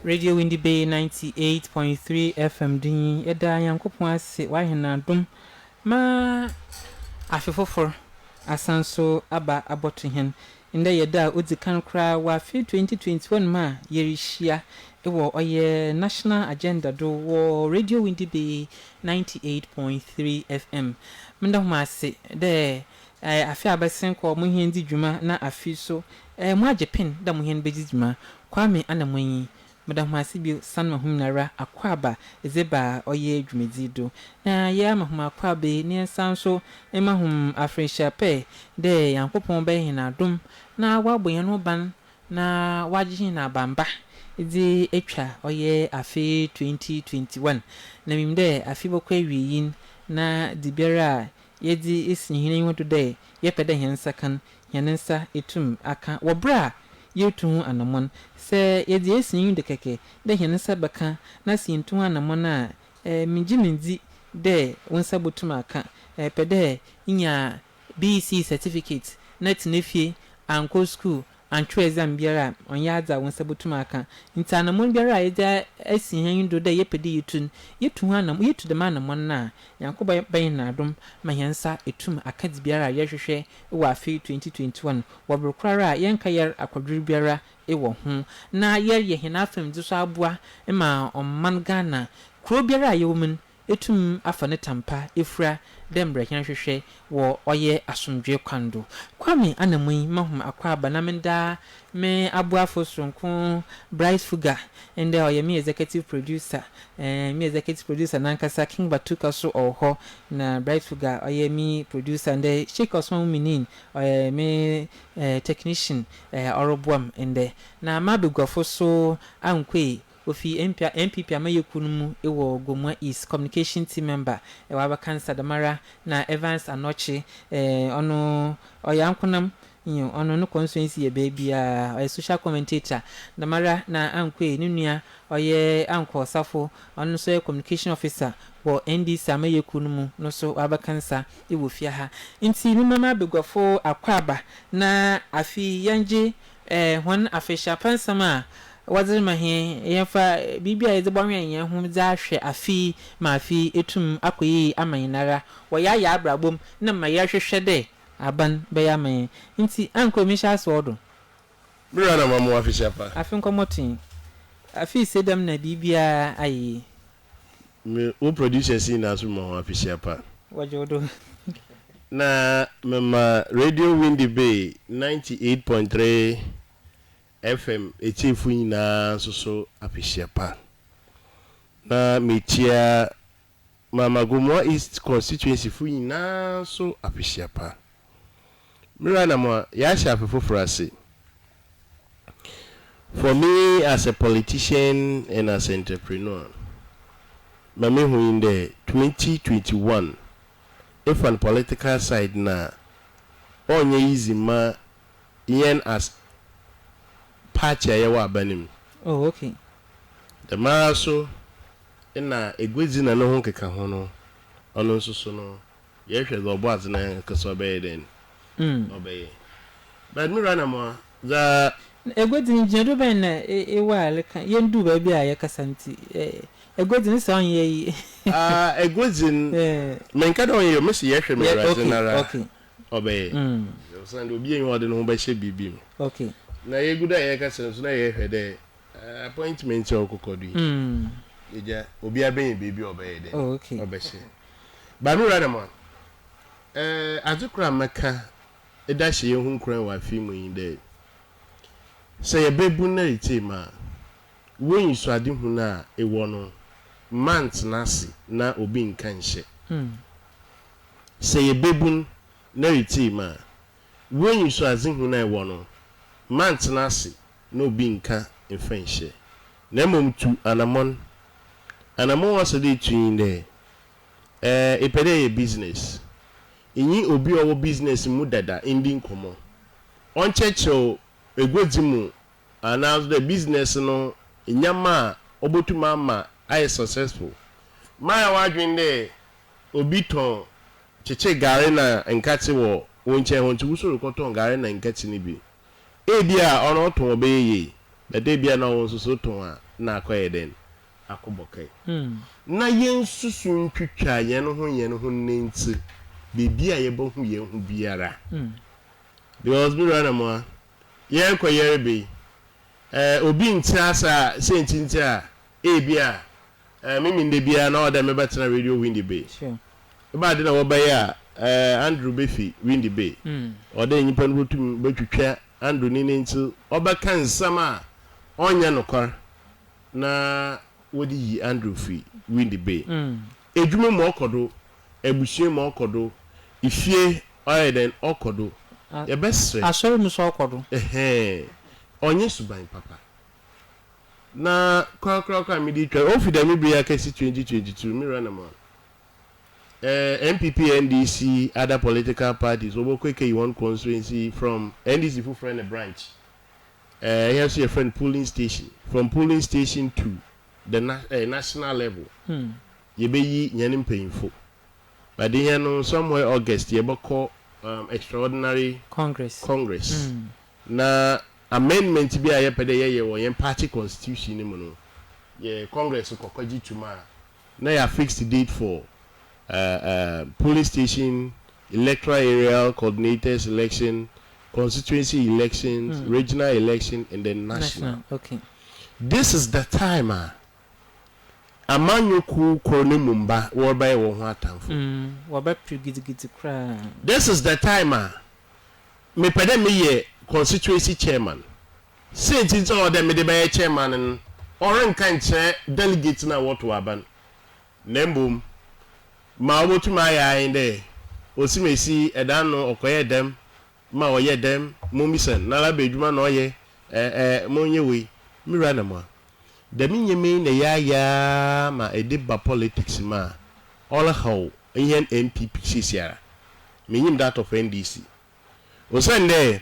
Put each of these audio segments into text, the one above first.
Radio Windy Bay 98.3 FM din eda yankopon ase wahena dum ma afefofor asanso aba abotohen inda yeda odzikan kra wa fi 2021 ma yerishia ewo oye national agenda do wo Radio Windy Bay 98.3 FM menda homa ase de afi abasen ko mo hen di dwuma na afi so mo agepin da mo hen bedi dwuma Kwame Anamoah Madam Masibio San Mahumnara Akwaba Ezeba Oye Dwumedido na ya mahuma akwabe ne sanso emahum afresha pe de yankopon be hina dum na wagboyen no ban na waji na bamba edi etwa oye afi 2021 na mimde afi bokwa wiyin na dibiara yedi esinhine hodo de yepede hensa kan hensa etum aka wobra yetu anamon se yedi esin de keke de hensa baka na sintu anamon a minjimindi de wonsa botuma aka pede inya BC certificate net nefie anko school antwe exam biara onyaza wonsa botuma aka ntanamon biara yeda esin do de yepede yetu anam yetu de manamon na yankoba bayin na adom mahensa etum aka di biara yehwehwe wa afi 2021 wobrokrara yenka yer akwaduru biara ewo ho na yer yehina afem diso aboa ma omman Ghana kro biara yewumun etum afane tampa efura dembre hwehwe wo oye asomdwe kwando Kwame Anamoah mahum akwaba na menda me abuafo sonko Bright Fuga and oye me executive producer nankasa King Batuka so oho na Bright Fuga oye me producer and Sheikh Osman Minin oye me technician oroboam and na mabegwafo so ankwe ofi MPP amayekunumu ewo Gomwa East communication team member ewa cancer damara na Evans Anochi ono oyankunam ono no constituency baby a social commentator damara na ankwe nunua oye anko safo ono so communication officer wo NDC amayekunumu no so waba cancer ewo fia ha nti ni mama begwafo akwaba na afi yanje hon afisha pansama wazir mahe yefa bibia ezebonwe yen hu za hwe afi ma afi etum akoyi amanyinara woya ya abrabom na ma ya hwehwe de aban be ya man nti anko mi sha sodo bra na mamu afi shapa afi nkomotin afi sedam na bibia ayi me o producer si na so mamu afi shapa wajodo na mama Radio Windy Bay 98.3 FM echifu ina so apishapa na metia mama Gomwa East constituency fu ina so apishapa mrana mo ya shafe fofrase for me as a politician and as an entrepreneur mama hu in the 2021 if on political side na onye easy ma yen as patch ya wa banim. Oh, okay. The maso ina egwezi na no ho keka ho no ono nso no ye hwe zo bo azena kaso be den obey but me rana mo za egwezi ni jedo ben na ewa aleka yendu ba bia ya kasanti egwezi ni sa onye yi egwezi menka do ye mesi ye hwe me razena okay obey so ndo bi en ho de no ba hye bibi okay na ye guda ye kasanti na ye hwe appointment okokodu eja obi aben baby obey den okay obehye ba no rana mo azukura maka edahye ye hu kran wa fi mu yin de say bebu na itima when so ade hu na ewo no month nasi na obi nkan hye say bebu na itima when so ade hu na ewo no month nasi na obi nka mfenhye na mom tu anamon was the twin there ipede business inyi obi owo business mu dada indi nkomo on checho egwedimu announce the business no nyama obotuma ma I successful my wadwin de obi ton cheche gare na nkate wo wonche honti wusoro koton gare na nkate ni bi ebia ono ton obeye bede bia na won so ton a na akoye den akobokai na yen susu ntwitwa yen ho nenti bibia ye bo hu ye hu biara because bi rana mo yen koyere be obi ntiasa sentinti a ebia mimi nde bia na oda me betena radio Windy Bay sure ba de na wo baye a Andrew Befi Windy Bay oda nyipa no tum betwitwa Andrew ni nenti obeka nsam a onya nokor na wodi yi Andrew fi Windy Bay edwuma mo okodo ebusue mo okodo ifie oyeden okodo ye besre asori muso okodo onye suban papa na kwa mi di twa ofida mi bia kesi 2022 mi run am MPP NDC other political parties obo kweke you want constituency from NDC for friend a branch here's your friend polling station from polling station to the national level ye be yi nyanim painful but then no somewhere August ye bako extraordinary congress na amendment bi a ye pede ye wo yen party constitution ni mu no ye congress kokoji tuma na ya fixed date for police station electoral area coordinators election constituency elections regional election and then national. Okay, this is the time amanyoku korone mumba wo bai wo ho atamfo wo ba prigidgidi kra. This is the time me pede me ye constituency chairman since it's all them the by chairman and oran kan che delegate na what waban nembum ma wotu ma ya inde osimesi edan no okoye dem ma oye dem momisen na la bedwuma na oye monye we mira na mo da minyeme na ya ma ediba politics ma all how yen MPP sisiara menyim that of NDC osende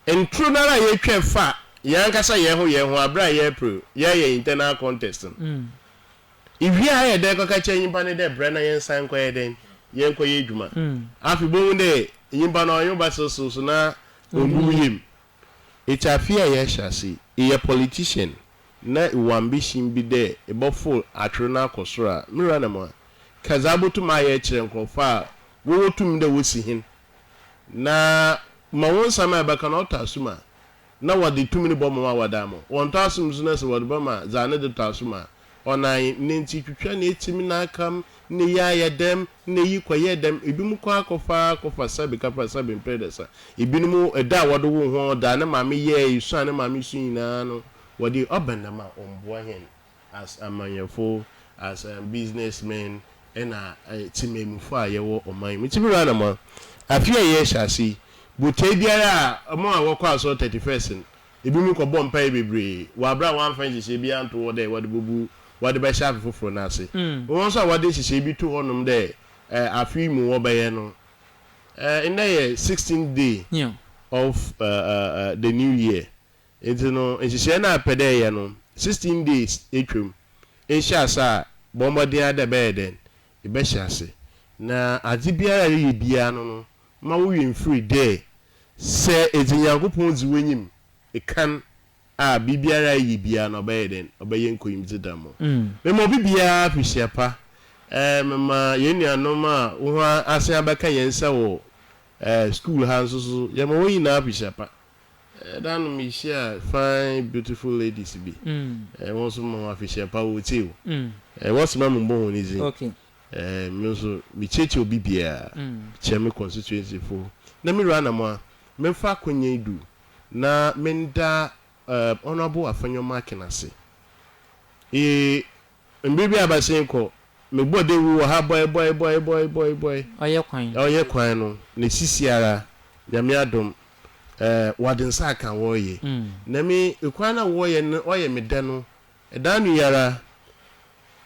entro na ye twa fa yankasa ye ho abra ye pro ye internal contest iwi aye de ko ka che nyimpa ne de bra na yen san ko ye den yen ko ye dwuma afi bo de nyimpa na oyo ba so na ondu yim itafia ye hyase ye politician na ambition bi de e bofo atro na akosora mira na mo kaza botum aye kire nkofa wo wotum de wosi hin na ma won sama baka na otasuma na wadi tumini bo ma wadamo won tasum zuna se wadi ba ma zane de tasuma ona nenti twtwa na etimi na akam ne ya dem ne yi koye dem ebimu kwa kofa sabi kapa sabi predesa ebinum eda wado wo ho da na mame ye isu ane mame su nyina no wadi obanda ma omboa hen as amanyefo as a businessman ena timemufo ayewo oman mi tibira na ma afia ye hyasi butai biara mo a wokọ aso 31st ebimu ko bompa e bebre wa bra wan fan hye bia nto wo de wade bobu wade ba sha foforo na ase won so wade hye bi to honum de afi mu wo baye no in the 16th day of the new year it no hye na pede ye no 16 days etwem e sha sa bomba dia de be den e be sha ase na adi biara ye bia no ma wo yin free day se ezinyankopon zi wenyim e kan a bibiara yi bia no be den obaye nkoyim zidamo me mo bibia hwehia pa mema yenuanom a wo ase abaka yensa wo school ha so ye mo yi na hwehia pa dan mi share fine beautiful ladies bi won so mo hwehia pa wo ti wo so ma mo bo honi zi okay me so mi cheche obi bia cheme constituency fo na mi rana mo memfa konye idu na menda honorable afanyoma kenase mbibi abasen ko me gbode wu ha boy oye kwan no ne sisiara nyame adom wadensa kan woye na mi ekwan na woye no oye meda no edanu yara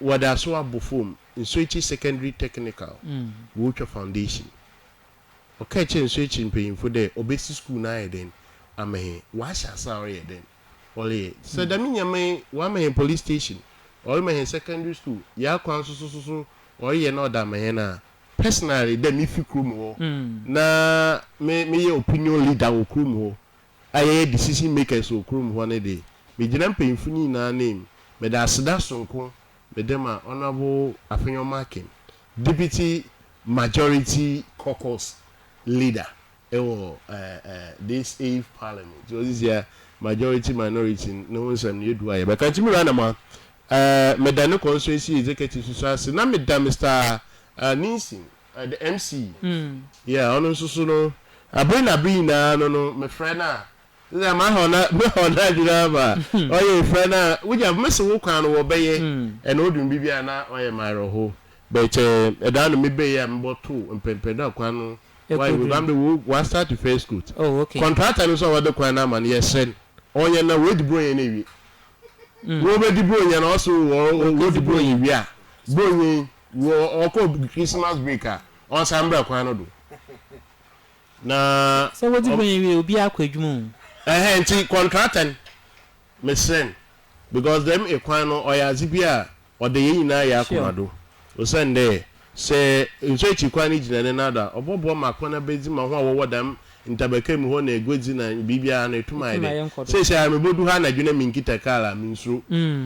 wadaso abofom Nsoichi Secondary Technical Wucha Foundation okay chen switching paying for the obesi school na then amahe wa sha sorry then ole so da minya me wa mahe police station or mahe secondary school ya kwan so or ye no da mahe na personally dem if krum ho na me ye opinion leader wo krum ho aye decision makers wo krum ho na dey me gina paying for ni na name me da aseda sonko me dem a honorable afenyo marking deputy majority caucus leader this 8th parliament so this year majority minority no one some you do I but can't me run ma me da no constituency executive so na me da Mr. Ninsin the MC yeah ono so no abri na no me friend na na ma hona jura ba oye friend na we just miss wo kwan no wo beye and odun bibia na oye my roho but da no me beye am boto mpempeda kwan no why we am the start to first school oh okay contractor no so we kwan na man yes send onye na we di bro yen na wi wo be di bro yen na also wo di bro yen wi a bro yen wo oko Christmas breaker on sambra kwan no do na so wo di bro yen wi obi akwadwum nti contractor me send because them e kwan no oyazi bia o de yin na ya akomado o send there say nso chi kwan ni gina ne nada obobo makona bezi ma ho a wo dam ntabaka mu ho na egwezi na bibia na etuma ide say I me bodu ha na dwena minkita kala minso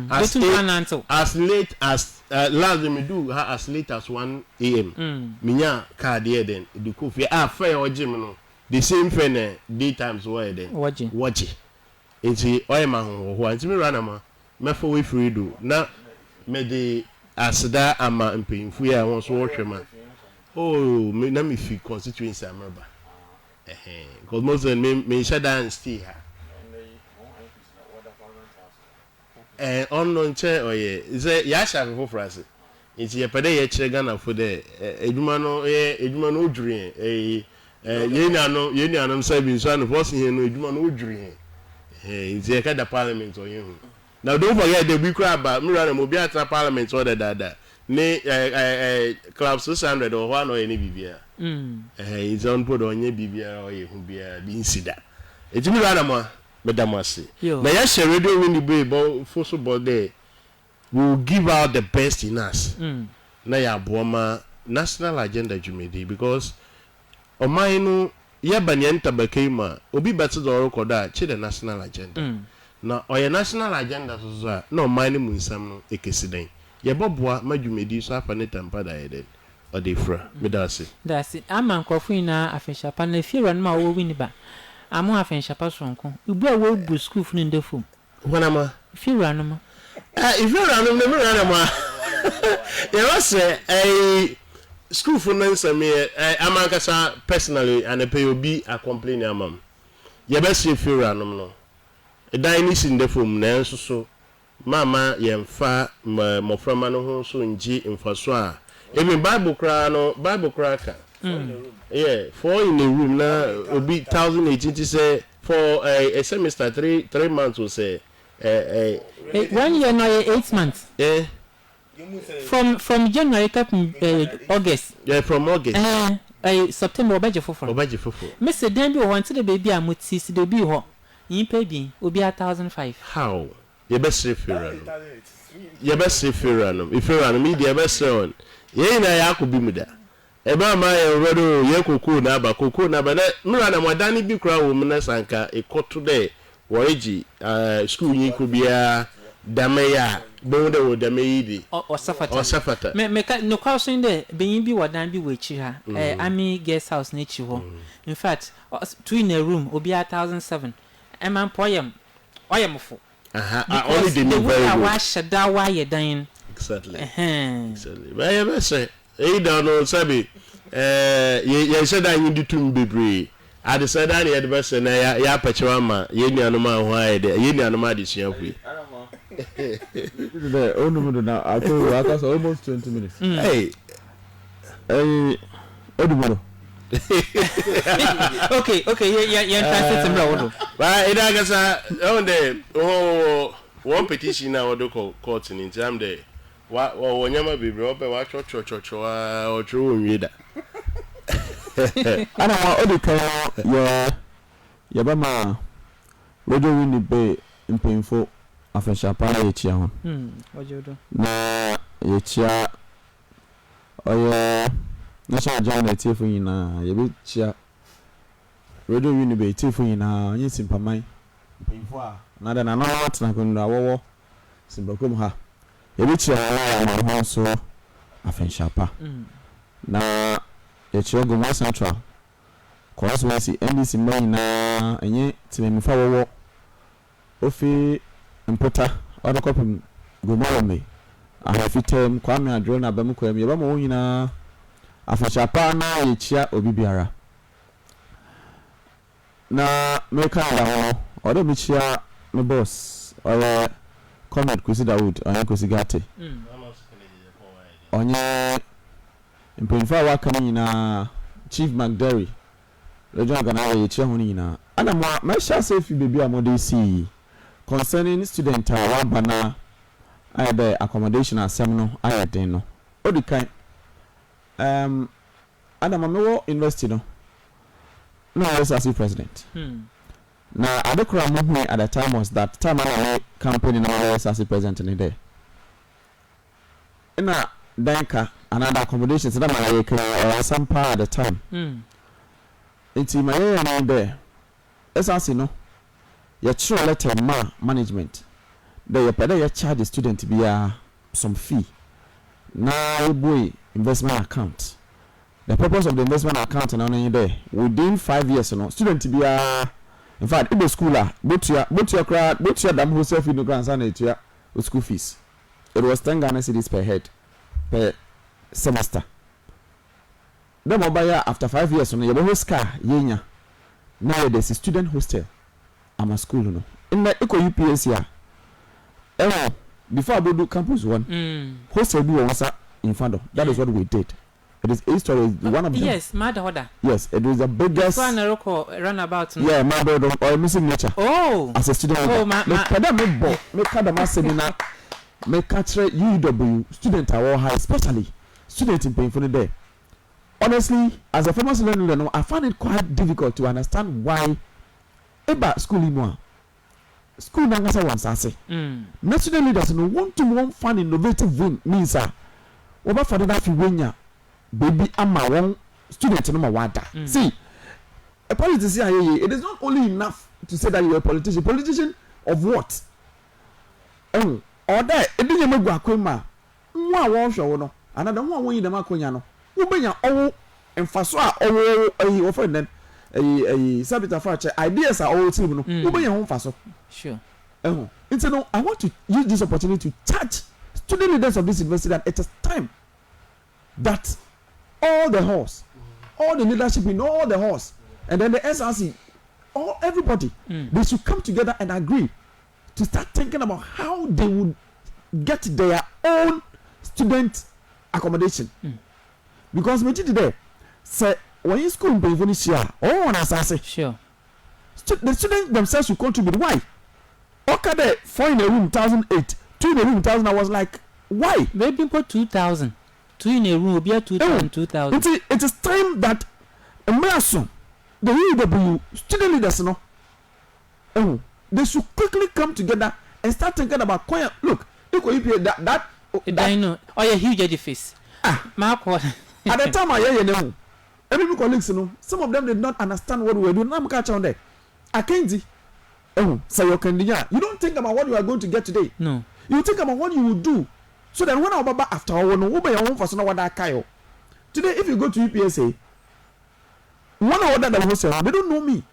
as late as last me do ha as late as 1 am minya card here then the coffee fair oje me no the same fair daytimes were then watch enti oy ma ho anti me rana ma me for we free do na me de asida ama mpemfu ya won so wohwe ma oh me na me fi constituency amraba because most of me shut down stay here on no nche oye ze ya sha for France enti ye pede ye kire Ghana for the eduma no odwure ye ni anom say bi so an force here no eduma no odwure enti ye ka da parliament oye hu. Now don't forget the big crab me run mo bi atra parliament or that ne club 600 or one or any bibia it's on put on ye bibia or ye hu bia bi insida e me run mo medamase na ya share radio win the bay but for so but there we will give out the best in us na ya boama national agenda jumedi because o mine ya banyan tabakema obi better do record that the national agenda na oya national agenda so na mine mu nsam no ekesiden ye boboa madwumedi so afa ne tampa da yede odefra medase that's it ama nkofo ina afenshapa na fiera no ma wo wini ba amo afenshapa sonko ibu a wo bu school funu ndefo wana ma fiera no ma fiera no me rana ma ye was school funu nsam ye amankasa personally and pay obi a complain amam ye be se fiera no dan ni sin defo mu na enso so mama yemfa moframa no ho so nji mfaso a even bible kra ka yeah for in the room na obi 1018 say for a semester 3 months will say 1 year no 8 months from January to August from August September obaje foforo me say dan bi o want the baby amuti si de bi ho yin pay bi obi 1005 how ye best referral if you run me the best on ye na ya ko bi muda e ba ma ye rodo ye kokoo na ba na mra na modani bi kura wo mu na sanka ekoto de woriji school yin ko bia dameya bonde wo dameyi di o safata me no question de beyin bi wodan bi wechi ha ami guest house na chi ho in fact two in a room obi 1007 man poem oyemfo only the new very good wash da wa ye dan exactly but I be say e don no sabi ye said that you do too bebre I decided that the advice na ya pachewa ma ye nuanom aho aide ye nuanom adisuafu the only now I told almost 20 minutes hey Odumono okay yeah translate mbra wodo ba ida gasa on the one petition na wodo court in time there wa nyama bibre ope wa cho o cho onwieda Anamoah odika yabama radio win be mpemfo afenshapa na yechia ho ojodo na yechia oye national journal tiefo nyina yebechia radio win be tiefo nyina onye simpaman mpemfo a na da na na atena kondo awowo simbakom ha yebechia na ho so afenshapa na yechia Goma Central constituency NDC man na enye timemifa wowo ofi mpota odokopim Goma me ahafitem Kwame Anamoah na bamkwam yebama wo nyina afenshapa na yechia obibiara na meka da ho odo michia me boss oye Comrade Kwesi Dawood onye Kwesi Gate onye mpemfa waka nyina Chief McDerry regional governor yechia ho nyina Anamoah mesha safe baby amode see concerning student wabana ayebe accommodation asem no ayeden no odikan Anamoah mewo university no no I was as president na adekura mo at the time was that time I campaign in our as president in there na danka another accommodations that my sampa at the time nti my na there esase no ya chiro letter management the peda ya charge the student bia some fee na boy investment account. The purpose of the investment account na only there within 5 years no student bia in fact in the school both your dam wholesale fee no grants and your school fees it was 10 Ghana cedis per head per semester. The mobile after 5 years no your scar yenya now there's a student hostel ama school no in the eco UPS here before I do campus 1 hostel do once in Fando. That is what we did. It is a story one of them. Yes, mad order. Yes, it was the biggest runabout. Yeah, mad order or missing nature. Oh, as a student. Oh, me kada seminar me catch UW student our high, especially student in painful there. Honestly, as a former student, I find it quite difficult to understand why eba school imo school nangasa wansase. National leaders no want to one fun innovative win means oba for that wenya baby ama one student no wada. See, a politician it is not only enough to say that you are a politician of what? Or that it didn't make akwema nwa won hwe no another one won yi dem akonya no wo benya owo emfaso a owo offend them sabita fache ideas are all team no wo benya ho mfaso. Sure. And no, I want to use this opportunity to charge student leaders of this university that it is time that all the halls, all the leadership in all the halls, and then the SRC, everybody, they should come together and agree to start thinking about how they would get their own student accommodation. Because we did today, say when you school pay for this year, on SRC, sure, the students themselves should contribute. Why? Okay, there 4 in a room 1,008, 2 in a room 1,000. I was like, why? Maybe put 2,000. 2 in a room will be 2,000. 2,000. It is time that the UW student leaders, they should quickly come together and start thinking about look, that I know. Oh, yeah, huge edifice. Mark what? At the time, every colleagues, some of them did not understand what we were doing. I'm catching on there. I can't see. So you don't think about what you are going to get today. No. You think about what you will do. So that when our baba after all, no your home for what that kayo. Today, if you go to UPSA, one hour that they don't know me.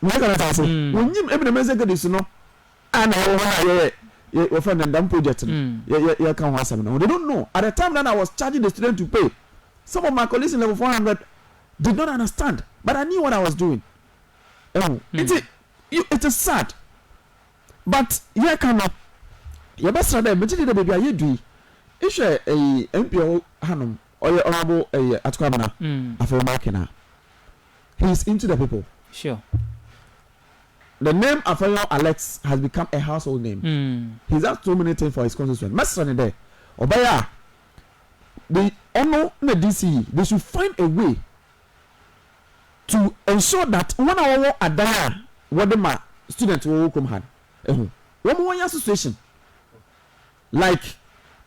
When you every message this, and I friend and damn project. You can't answer me. They don't know. At the time that I was charging the student to pay, some of my colleagues in level 400 did not understand, but I knew what I was doing. It is sad, but you cannot. Your best friend, but you baby, you do. If you a MPO Hanum or your honorable Atkwamana, Afro Makina, he's into the people. Sure. The name Afro Alex has become a household name. He's done so many things for his constituents. Master there, Obaya, the ono na DCE they should find a way to ensure that one hour adana what ma student will come hand one more association like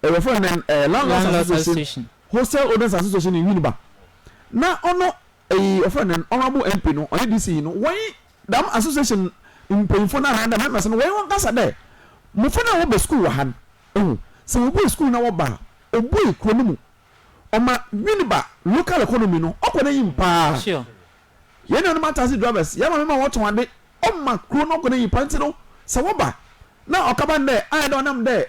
a reference landlords association wholesale owners association in Uniba na ono a friend and honorable MP no on DCE no why that association in Payphone and members and why one casa there mufana wo be school han so we be school na wo ba obo economy oma Uniba local economy no okona yimpa sure ye no matter drivers ya ma what one dey oma kro no okona yimpa ntino se wo ba na okaba there I don't am there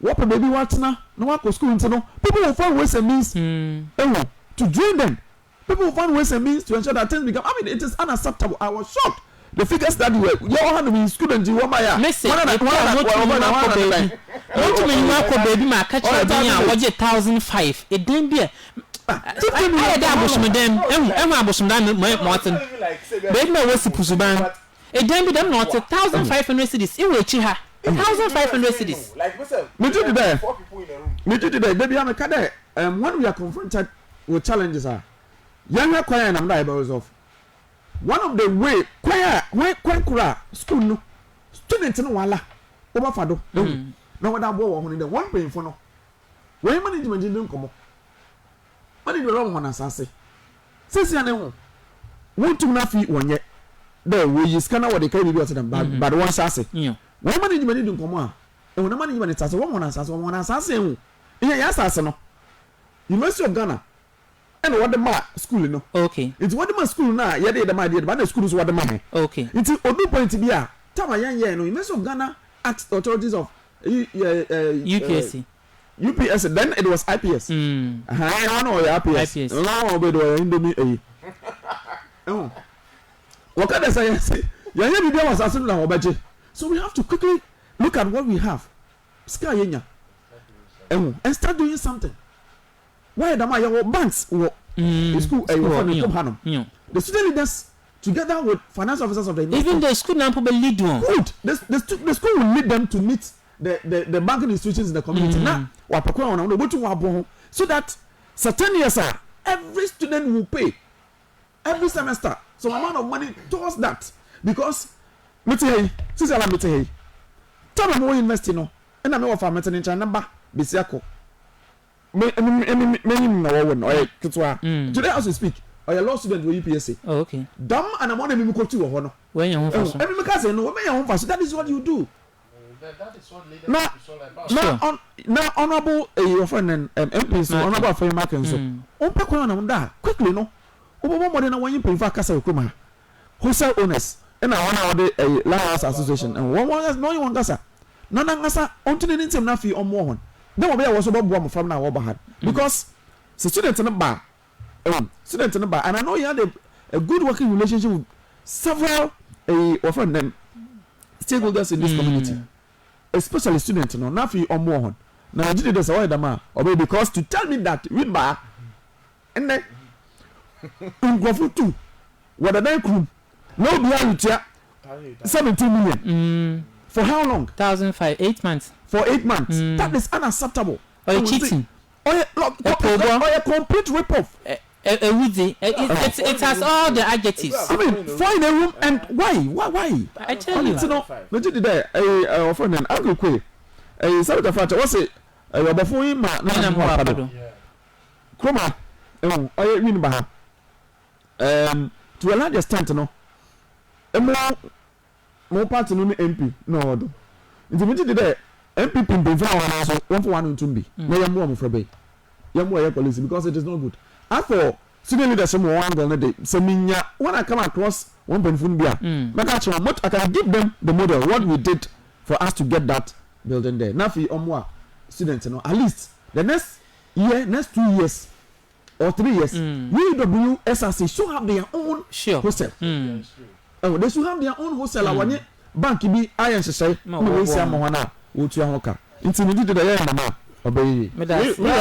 what baby what na no wa school ntino people will find ways and means to join them. People will find ways and means to ensure that things become. I mean, it is unacceptable. I was shocked. The figures that were you all had to be students in Wamaya. Listen, baby, my catch budget 1,005. It didn't be. I had Abushman them. Abushman Martin. Baby, was supposed to ban. It didn't be them not 1,500 cities. It will chiha. 1,500 cities. Like me today. 4 people in a room. Me today. Baby, I'm a cadet. When we are confronted with challenges are. Younger choir and I'm not about of one of the way choir school no students no wala over fado no what that boy on the one paying for no when management didn't come money the wrong one assassin since you know want to na fi one yet there we is kind of what they carry to them but one assassin when management didn't come and when management is one assassin yeah assassin no University of Ghana and what the ma school no okay it's what the ma school na yeah the ma but the school is what the ma okay it's obi point to be a tama yan no University of Ghana asked authorities of UPSC UPSC then it was IPS I know IPS now obedo indomie what can I say yeah video was asking na obaje so we have to quickly look at what we have sky yenya and start doing something. Why the my banks school the student leaders together with finance officers of the university. Even the school now probably lead one. Good. The school will lead them to meet the banking institutions in the community. Now, so that certain years every student will pay every semester some amount of money towards that because since I tell them more investing no and I know of our maintenance number bisiako. Today as we speak, I a law student with UPSC. Oh, okay. Dam and I'm on a go to honor. When you're home, that is what you do. That is what now honorable your friend and MP, so honorable for your market. So, quickly, no. Over more than 1 year pay for Casa Kuma. Wholesale owners and I want a landlords association and one no one Gasa. None Gasa, until the name Nafi or more. Then we was about one from now over because the students in the bar, and I know you had a good working relationship with several of them stakeholders in this community, especially students. No, Nafi or more. Now I did this away the man, or because to tell me that with bar and then go for two, what a bank room, no behind 17 million. For how long? 1,005, 8 months. For 8 months. That is unacceptable. Or cheating. Or a complete rip-off. It has all the adjectives. I mean, find a room and why? I tell you. No, did a friend and Uncle Quay. A South Factor, what's it? Before him, Chroma. I mean, to a large extent, no. More party no MP no do intimate today MP pin for one for one to be no yam more for be yam more policy because it is not good as for student leadership one go day so minya when I come across one penfun bia I can give them the model what we did for us to get that building there now for omwa students at least the next 2 years or 3 years UW SRC should have their own hostel. They should have their own hostel. I want bank be iron say we say am wana wo tu ahoka nti me did the yer mama obey me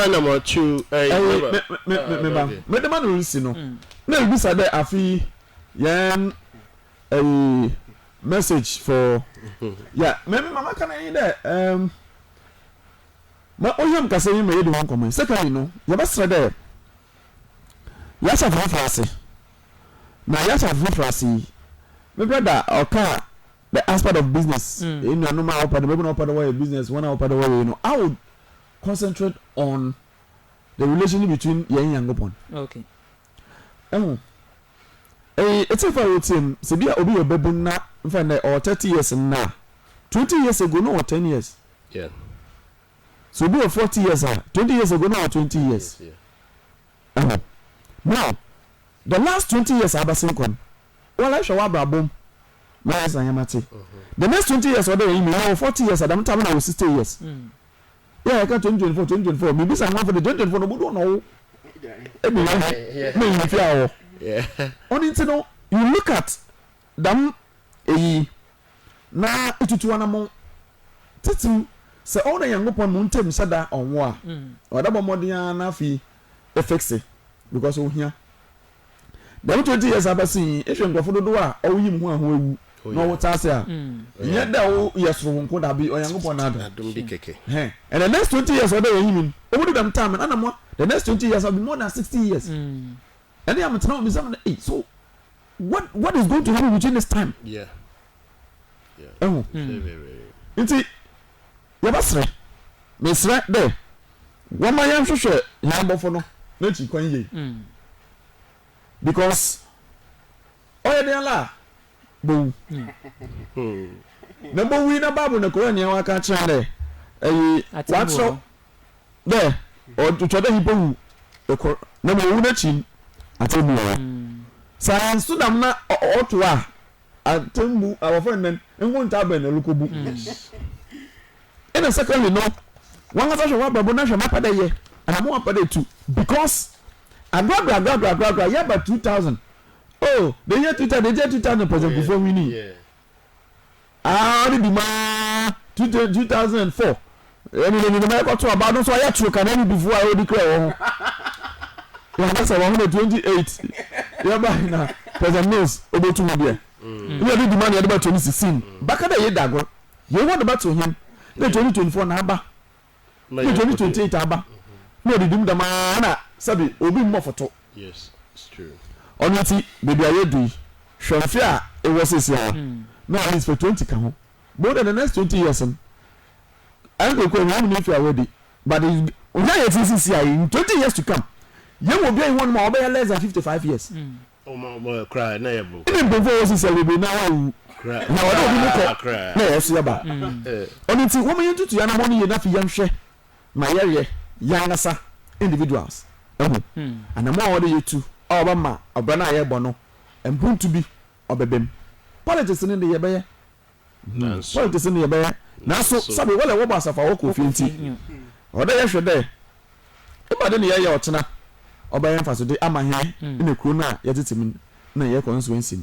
number 2 me the man will see no na be say afi yan a message for yeah me mama can I there ma oyam kasa yi ma yedi won komo secondly no ya basra there ya sha frase na ya sha frase me brother oka the aspect of business in no ma open maybe no open way business when I open way you know I would concentrate on the relationship between yen and Gopon. Okay. It's if I would say se bia obi obebu na mfa or 30 years na 20 years ago no or 10 years. Yeah. So be 40 years 20 years ago no or 20 years. Yes, yeah. Now the last 20 years abasin kon. Well I show ababom. My son Yamati. The next 20 years or the 40 years at time I was 60 years. Yeah, I got 2024. Maybe some for the 2024 no don't know. Yeah. Only to know you look at them na itutu anamo titu se all the young upon mountain sada on wa or that modia na fi effects because we here them 20 years abasi if you go for do a o yim ho ahu no what say a yet that yes ro nko da bi o young upon na dum bi keke and the next 20 years or the yim over them time and anamo the next 20 years will be more than 60 years and I am telling me so what is going to happen between this time? Yeah. Inti yabasre mesre de wama yam hwehwe ya bofo no na chi kwan ye because oye de ala bo na bo wi na babu na ko nya wa ka kira de watso de o to de hipo wu na mo wu na chi atebu wa science to them na oto a atembu our friend then ngonta ba na lukobu in a secondly no one of us wa babo na hwe mapa da ye and mo mapa da too because agwa yeah but 2000 oh the year 2000 present before we need the demand 2004 any the make to about no so ya true can any before I already clear that's 128 yeah by na present news obotu mo bia we are the money about 2016 back at the dago you want about to him the 2024 na aba the 2028 aba no the dim da na sabi obi mo photo yes it's true onati baby aye do hwemfia it was this year no at least for 20 ka ho more than the next 20 years I go we need to already but we have in 20 years to come you will be one more less than 55 years oh my cry na yebo even before we say we be now cry na we don't cry na yes yaba oniti wo me tutu ya na mo ni na fi yamhwe ma yeye yangasa individuals and mo wo dey tu oba ma oba na ye bono empuntu bi obebem politics ni dey yebe politics ni yebe na so sabe wala wo ba safa wo ko fi nti oda ye hwe dey ibade ni ye otena oba ye mfa so dey ama he ina kuro na ye tetem na ye constituency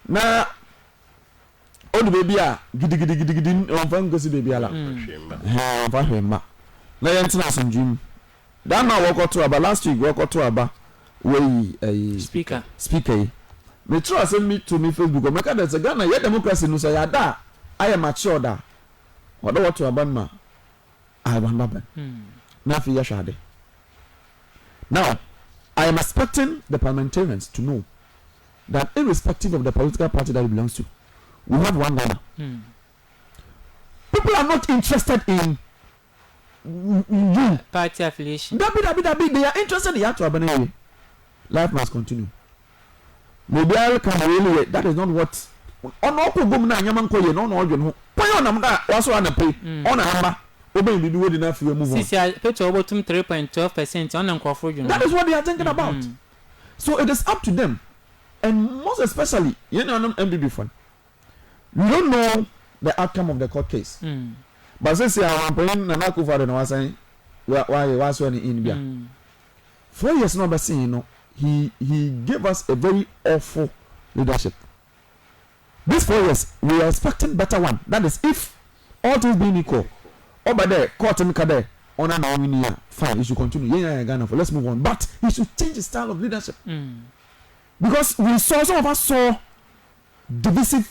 na odu baby a gidi on fa ngosi baby ala fa hwemma na ye ntena asomdwum dan na wo to aba last week wo to aba we speaker me trust me to me Facebook me ka say Ghana ye democracy no say ya da I am mature da what to aba ma I want baba na fi ya hwade now I am expecting the parliamentarians to know that irrespective of the political party that it belongs to, we have one Ghana. People are not interested in you. Party affiliation. They are interested in Yatu. Life must continue. Maybe I can really. That is not what. On all government, Yaman Koye, no, no, pay on them that also on a pay on a hammer. Obey the do enough to move on. See, I put over 3.12% on Uncle. That is what they are thinking about. So it is up to them. And most especially, you know, MBB fund. We don't know the outcome of the court case. But since I am playing Nanaku for the was saying, why was when in India. 4 years not saying, you know, he gave us a very awful leadership. These 4 years, we are expecting better one. That is, if all things being equal, over there, court and Kade, on an army, fine, he should continue. Yeah, Ghana, let's move on. But he should change his style of leadership. Because we saw, some of us saw divisions,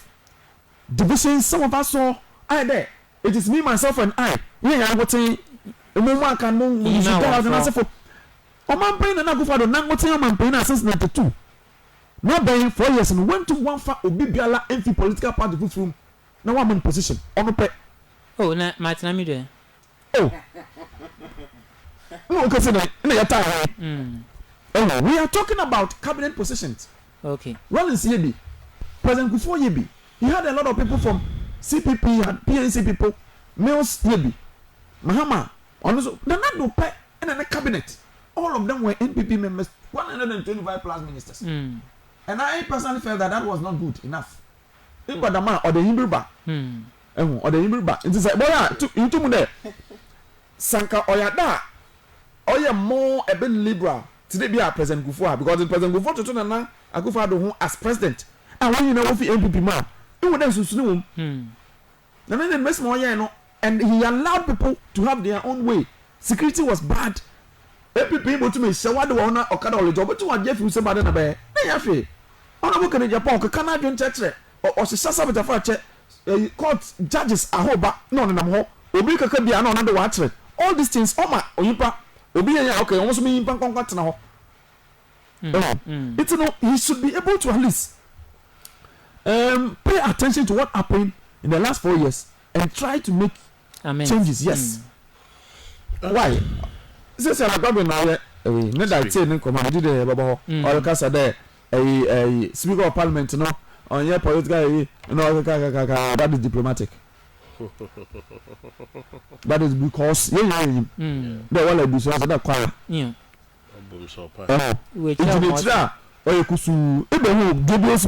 some of us saw, I there. It is me, myself, and I. Yeah, I'm watching Emuma kan mo musuka na se for. O man pay na Akufo-Addo na ngotin man pay na since 92. No been 4 years and went to one fa obi biala MP political party fufurum. Na one man position. Ono pe. Oh, na Martin Amide. Oh. No, okay, na your time. Oh, we are talking about cabinet positions. Okay. Rollins Yebi, President Kufuor Yebi, he had a lot of people from CPP, he had PNC people, Mills Yebi, Mahama, also, they're not no pay in a cabinet. All of them were NPP members, 125 plus ministers. And I personally felt that was not good enough. Ibadama or the Himbriba. Or the Himbriba. It is like, boy, you told me there. Sanka Oyada, Oya more a bit liberal. Today be our President Kufuor because the President Kufuor to turn na Akufo-Addo as president. And when you know if NPP man, he would then sustain him. And then the mess more no, and he allowed people to have their own way. Security was bad. NPP able to me say what the owner or kind of job, but to what Jeff you say bad na be. Na yafe. Ona book in Japan ko kana dwen church or se sasa beta fa che court judges ahoba no na ho. Obi kaka bia na ona de wa chere. All these things oma oyipa obi ya okay almost me yimpa konkwa tena ho. It's no he should be able to at least pay attention to what happened in the last 4 years and try to make changes. Yes. Why? Since I got now we that say no come did the baba or kasa there a speaker of parliament no on your political that is diplomatic. That is because the one like this was that choir. Which or you kusu ebe dubious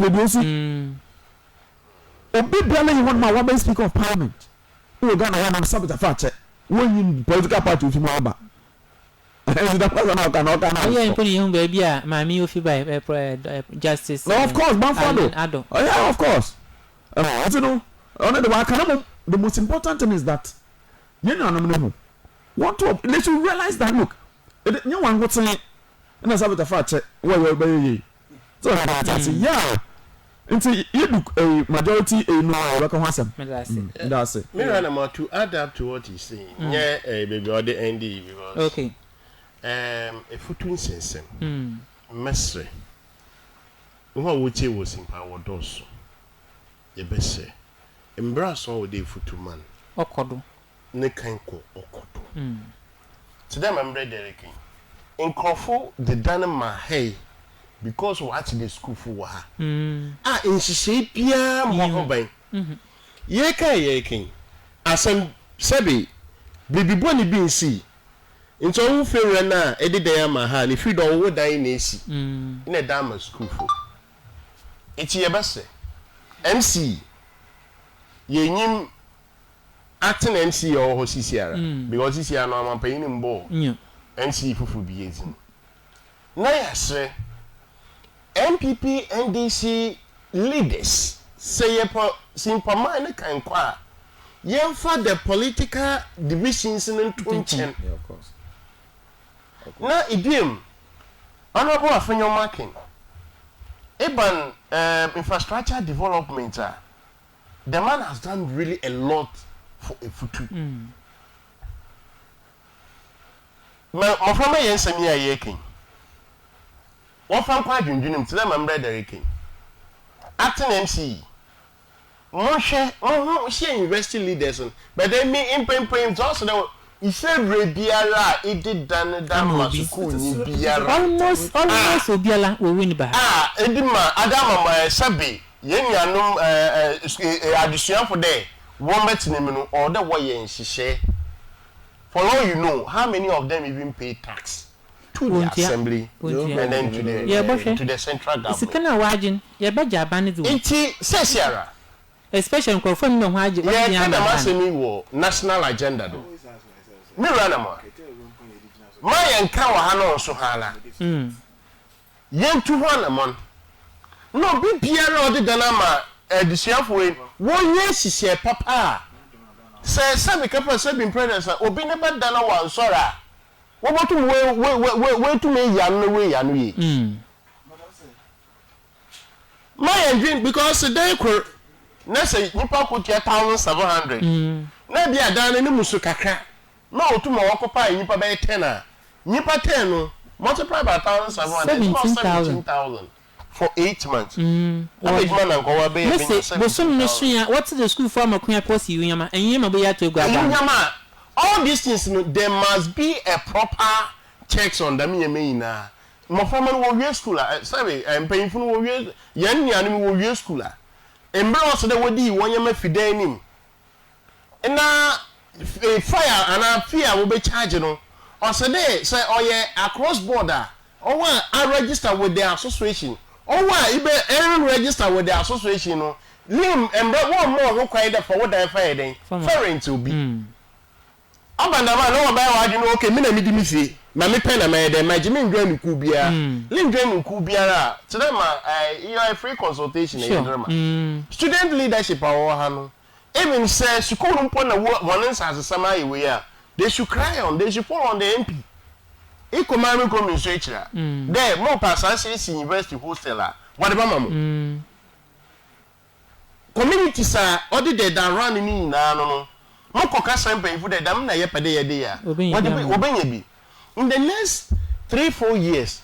obi biala you want my one speaker of parliament who Ghana one am sabota fache when you political party with aba and the person now can yeah put you baby mami ofi by justice no of course Banfado oh yeah of course you know only the most important thing is that you know want to let you realize that look you want what's in and sabota fache where you be so yeah until you look a majority no welcome hasam that's it. Kwame Anamoah to add up to what he's saying. Yeah, baby or the ND because okay. A footun sensem. Mesre. Who would say was in power dosso. Ye best say. Embrace all day footman. Okodo. Ne kanko okodo. To them I'm ready Derek. In Crawford the Danama hey. Because what the school for her. In she pia mo ban. Ye king. Asem sebi baby boni bin see. Into who fair na e dey am ha if you don't wo dan na esi. In a dama school for. Iti ye bese. MC ye nyim acting MC or ho sisiara because sisiara no am pay nim ball. MC fufu bi ezin. Na ya se MPP NDC leaders say simple man can kwa for the political divisions in Tunchen. Yeah, of course. Now idiom honorable Afanyo Markin Eban infrastructure development the man has done really a lot for a futu. My former Yensemia Yekin one fan quite dream to them and brother King. Acting MC. She university leaders, but they me in pain also that he said Biara, it did done almost Biala will win back. Edima Adama my Sabi, Yenyanum addition for day, one bet name or the way and she say. For all you know, how many of them even pay tax? To the assembly and then to the central government. It's kind of waging. Your budget banned. It's Sierra. Especially confirm no waging. Yeah, the national agenda. Me Anamoah. My and Kawa Hano Sohala. Yen 200 a month. No, be Pierre or the Danama, the chef way. 1 year she said, Papa. Say, some couple have been present, or be never done one, sorry. What about to wait to me, Yan? My engine because they could not say you could get 1,700. Maybe I done any Musukaka. no to my occupy nipa by 10 nipa 10 no multiply by 17,000 for 8 months. What man and go be what's the school for Makuya Posi Yama and Yama be to go. All these things there must be a proper checks on them na. My former war school sorry I'm paying for war yan war school. Embrace the wodi one yama fidenim. And now fire and a fear will be charging no. Or say say across border or I register with the association. Oh, why you be register with the association? No, lim and one more required for what I fired. Foreign to be. Abandama no about you know. Okay, me na me di me see. My pen na my Jimmy Graham Kubia. Lim Graham Kubia. So them you are a free consultation. Student leadership our hano. Even say school upon the one as a summer we are. They should cry on. They should fall on the MP. Economic administrator. There more passages in university hostel. What about mamu? Communities are audited that run in no. More caucasian pay for the dam na yepade ya. In the next 3-4 years,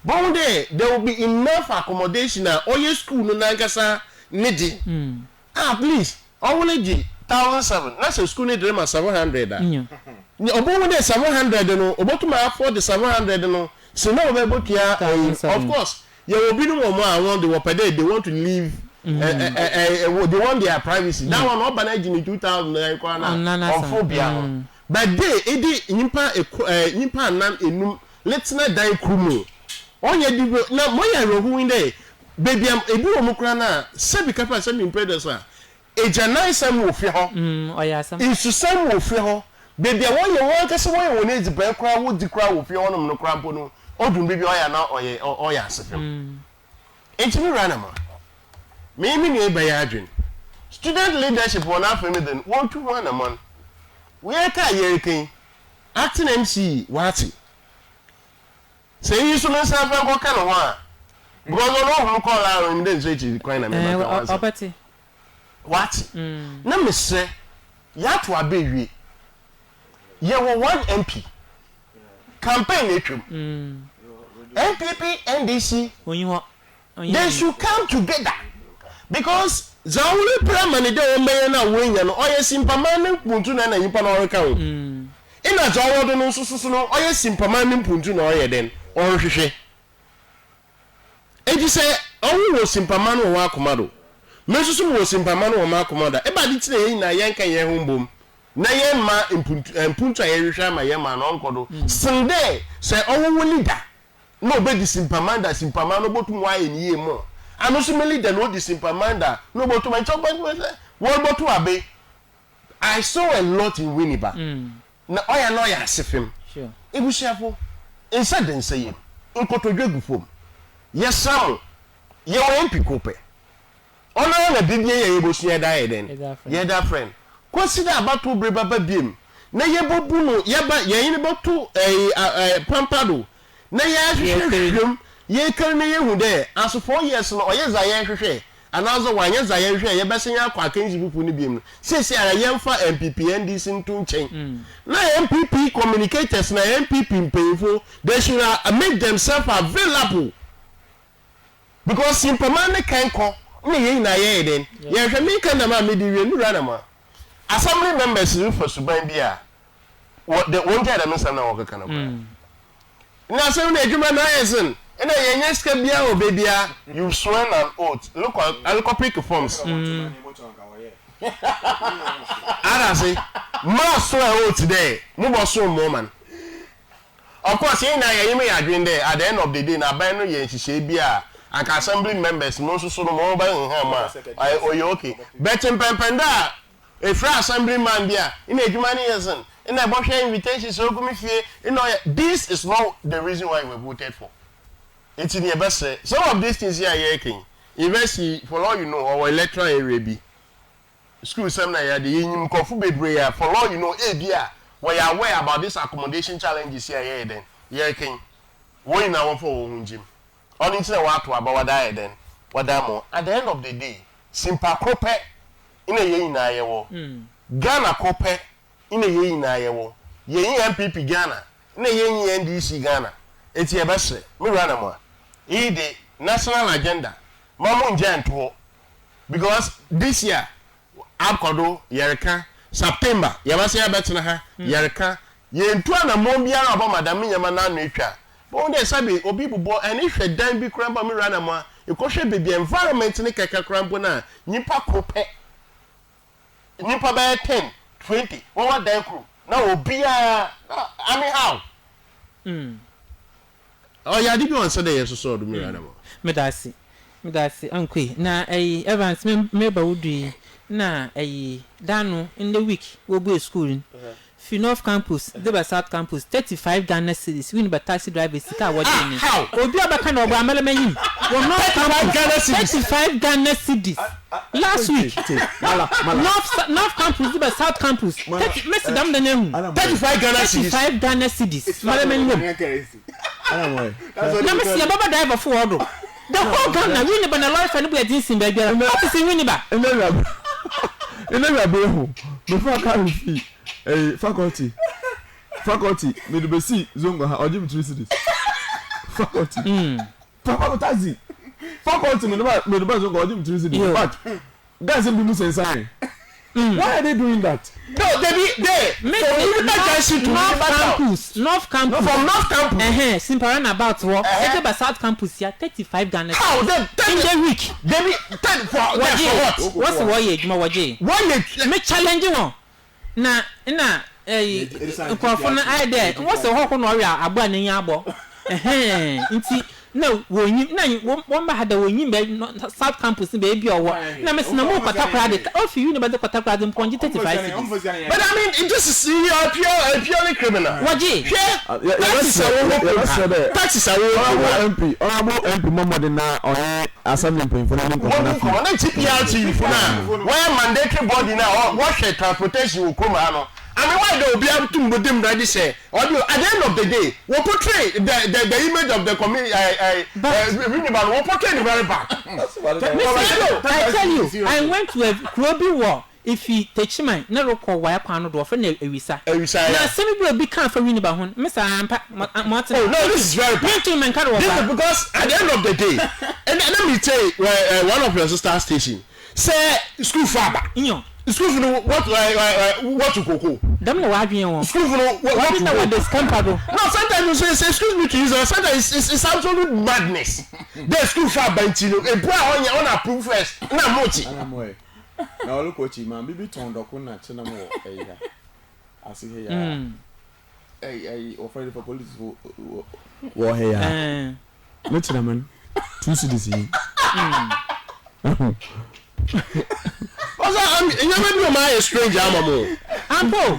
there will be enough accommodation or your school no nankasa needy. Please, already 1,007. That's a school need 700. Obo de 700 no, obo to afford the 700 no. So now we able to of course, you will be no more around the wapade they want to live they want their privacy. That one urbanized in 2000 on phobia. But they nimpa nan enum let's not die krumo. Onye di na moya rohu in there. Baby am edu omukra na sabi kapa sami impeders a. Ejanai sam wo fi ho. Oya sam. Isu sam wo fi ho. Baby I want you want kase won won ezi ba kra wo di kra wo fi ho no kra mpo no. Odun baby oya na oya asefem. Entimi ranama. Me ni e ba ya adwen. Student leadership won afemi den 121 a man. We are American acting MC what? Say you should not have a kind of one. Because I don't call out and then say to the what? Let me say, Yat wa baby. You were one MP campaign. MPP, NDC, they should come together because. The only plan man dey o me na win and oye simpamane puntu na yipa na oreka o ina jo wodo no sususu no oye simpamane puntu na oye den o hwehwe eji se owo wo simpamane wo akomado me susu wo simpamane wo akomada e ba di tire yin na yen kan yen hombom na yen ma puntu a ye hwehwe ma yen ma no nkodo sinde se owo wo leader no be di simpamane da simpamane botu wa ye ni ye mo Anosumeli the no disimpamanda. No but to my chop what but to abe. I saw a lot in Winneba. Na oya no ya sefem. Sure. Ebusiafo. Inside den say nkotodwegu fom. Yes sam. Ye won pikope. Ona na bibie ye ebosua da ye den. Ye da friend. Consider about to bre baba biem. Na ye bobu no ye ba ye yin botu pampado. Na ye ahwehwem. Ye kan ye hu there as 4 years no oye zayen hwehwe anazo wanye zayen hwehwe ye besen akwa akanji pipu ni biem sese ara ye mfa MPP NDC ntu nchen na MPP communicators na MPP mpanyfo they should make themselves available because simpamane kan ko ne ye na ye den ye hwe mi kan na ma me di wie nu rana ma assembly members for suban bia what the one time na na wo kaka na na say na adwuma na yesin and I yes can be our baby. You swear an oath. Look at I'll pick forms. I say, more swear oath today. Move so moment. Of course, you may agree there at the end of the day. Now, by no year, she be and assembly members, most so mobile in her. Oh, you okay? Better penda. A free assembly man there in a human years. In a bunch of invitations, so come here. You know, this is not the reason why we voted for. It's in your best say. Some of these things here are working. University, for all you know, our electoral area be. School seminar, the union coffee be for all you know, where you are aware about this accommodation challenges here, then. Working. What in our for gym. On into the water about what I then. What more. At the end of the day, simple cope in a year in Iowa. Ghana cope in a year in Iowa. ye MPP Ghana na ye NDC Ghana eti ebese me run am e the national agenda mamu nje because this year akodo yereka September yabase yabetena ha yereka ye ntu anamon biara aba madam nyama na anu etwa bo dey sabi obi bubo eni hwe dan bi kura ba me run am e ko hwe baby environment ni keke kura mbo na nipa kope nipa ba 10 20 one dan kru na obi a I mean how oh ya di bi on say dey so do me run am medasi ankwe na Evans me ba wudi na dano in the week we go school fi North campus the South campus 35 Ghana cedis win by taxi drivers sika what you obi abaka na oba amele manyi we North campus 35 Ghana cedis last week North campus the South campus Mr. Dam the name 35 Ghana cedis mele manyi na me see baba driver for odo the whole Ghana win by na life and be agency be bia what is win ba Never be before carry fee faculty me do be see zongo ha oji me 3 cities faculty faculty me do be zongo oji me 3 cities but that's be no sense sign why are they doing that no they North campus simpara about what by South campus here 35 Ghana how then in the week they be 10 for what what's the way you waje me challenge one na kwafo na I there what's the hoko no area agba na nya abo nti no wonyi na won ba hada wonyi be South campus be bi owo na me sina mo kwata prade ofi uni be kwata prade mponji 35 but I mean this is purely criminal waje taxes are MP Momo na assembly mpin for na TPRT for na why mandatory body now what transportation ukuma no I mean, why they will be able to them ready say? Or at the end of the day, we portray the image of the community. We portray the very bad. I tell you, I went to a Krobi war. If he takes my never call wire panel door for Evisa. Now, some people be can't for Winnie Bahon, Mr. Martin. Oh, no, this is very bad. Because at the end of the day, and let me tell you, one of your sister station say school father. School for what to go. Them no adwin school for what to the scamper do. No, sometimes you say excuse me to use sometimes it's absolute madness. The school for bantino e bua on approve first. Na mochi. Na olu coach man bibi ton doko na chena mo asi he ya. Offer for police wo he ya. No chena man. 2 cities yi. Also, you never know a stranger, Amamo. Ambo,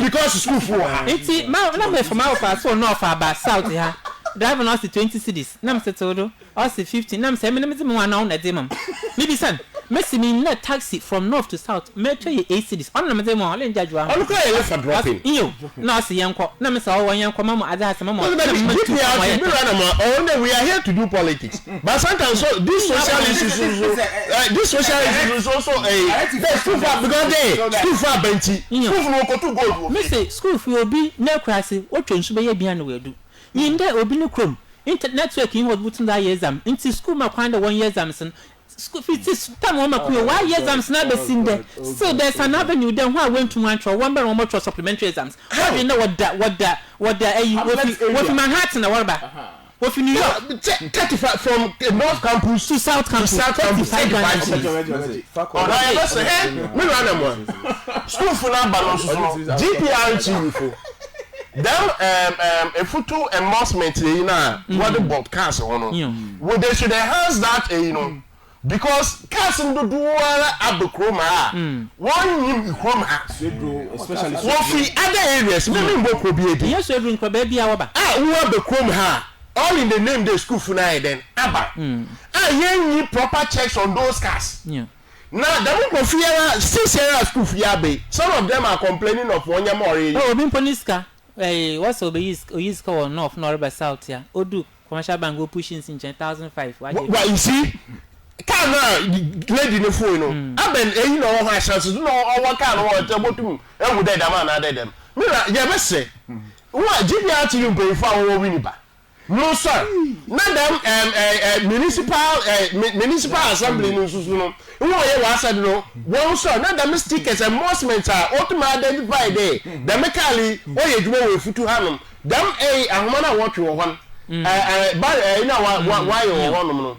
because school for it's my from our fast so north about south here. Driving us to 20 cities. Nam settled us 15. Nam 7 minutes one on a demon. Maybe son, Messi mean let taxi from north to south. Metro 8 cities. On the demo, I'll enjoy you. I'm going to dropping you. No, see, young co. Nam saw one young comma as a mama. We are here to do politics. But sometimes this social issue is also a too far because they too far benchi. Messi, school will be no crassy. What you should be behind the way do. In there obi no chrome internet networking was putting that exam into school ma kwanda 1 year exams school fees time one makuyo 1 year exams na be sin there so there's an avenue then who went to one one better one more supplementary exams how do you know what Manhattan or what about what New York 35 from North campus to South campus 35 school for na balance GPRT then a photo enforcement what the broadcast well they should enhance that because cars in the dual at the chroma one chroma especially what the other areas yes we drink baby our who have the chroma all in the name the school for now then you need proper checks on those cars now the people fear 6 years school fear some of them are complaining of one year more been police what's over is called north by south here odu commercial bank go pushing since 1005 well you see can lady no phone aben how chances no our can what about e would them and them Mira, ya bese. Wa GBR to you pay for our Winniba. No sir. Madam municipal assembly no susuno. Who are you said no? One sir, not the stickers and mosments are automatically identified there. The mekali or you do with Futu Hanum. Damn a mana what you want. But you know why you want them.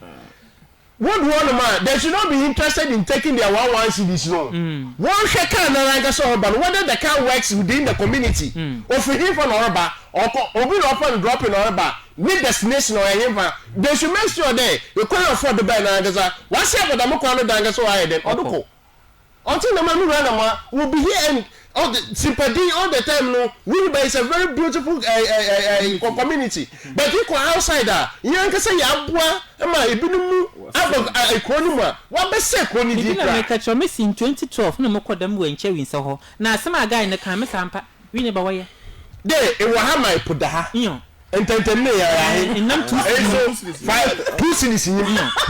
What one man? They should not be interested in taking their 1 CDs no. One share car na like so but whether the car works within the community or for him for Orba or be open dropping Orba with destination or him they should make sure they can afford the buy na gaza. What's up with the Mokano danga so high then Oduko. Until the man will be here and all the sympathy all the time no. Winneba is a very beautiful community. But you go outsider, you can say Yabwa, Emma, Ibinu, Abba, what best say when you did I catch your miss in 2012, no more them when Cherry in Soho. Now some guy in the camera sampa, Winneba way. There, it will have my put the ha. And then in them 2 cities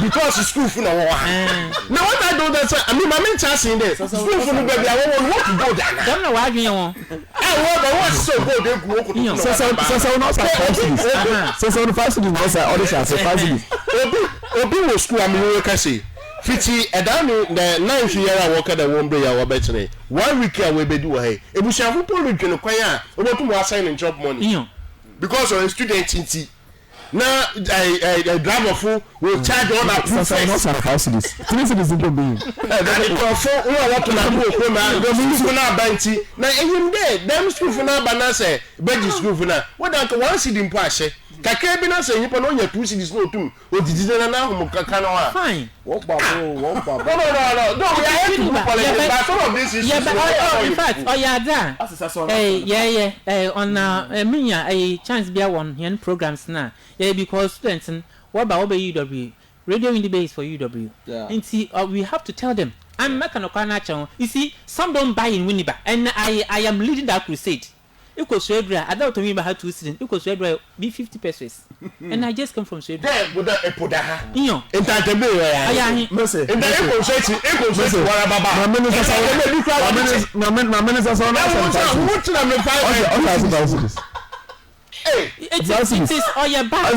because the school for now. Now what I do that I mean my main chance in there. School for the baby I want to go down. Don't know why you want. I want so good they go. So not so the first cities was all this as a Obi was school I mean can say. Fiti edanu the 9th year I work at the one day I betting 1 week I will be do hey. E bu shafu polo dwene kwan a obotum assign in job money. Because you're a student in T. Now, a driver for will charge on a proof. I'm not cities. 3 cities in the being. What to now? The minister now banty. Now, even there, them school for now, Banase, Bedgy school for now. What does 1 city in Pashe? Kakabina say you know your 2 cities no too. Or did you now? Fine. What Babo? No, we are having but some of this is. Yeah, but in fact, yeah. On Minya, a chance be one here programs now. Yeah, because students, what about UW? Radio in the base for UW. Yeah. And see, we have to tell them. I'm making a corner. You see, some don't buy in Winneba, and I am leading that crusade. Equal Swedra, I don't remember how to sit. Equal Swedra be 50 pesos. And I just come from Swedra. There, with a podaha. No, in Tantabia, I Mercy. In the Equal City, Equal City, my ministers on it is all your back.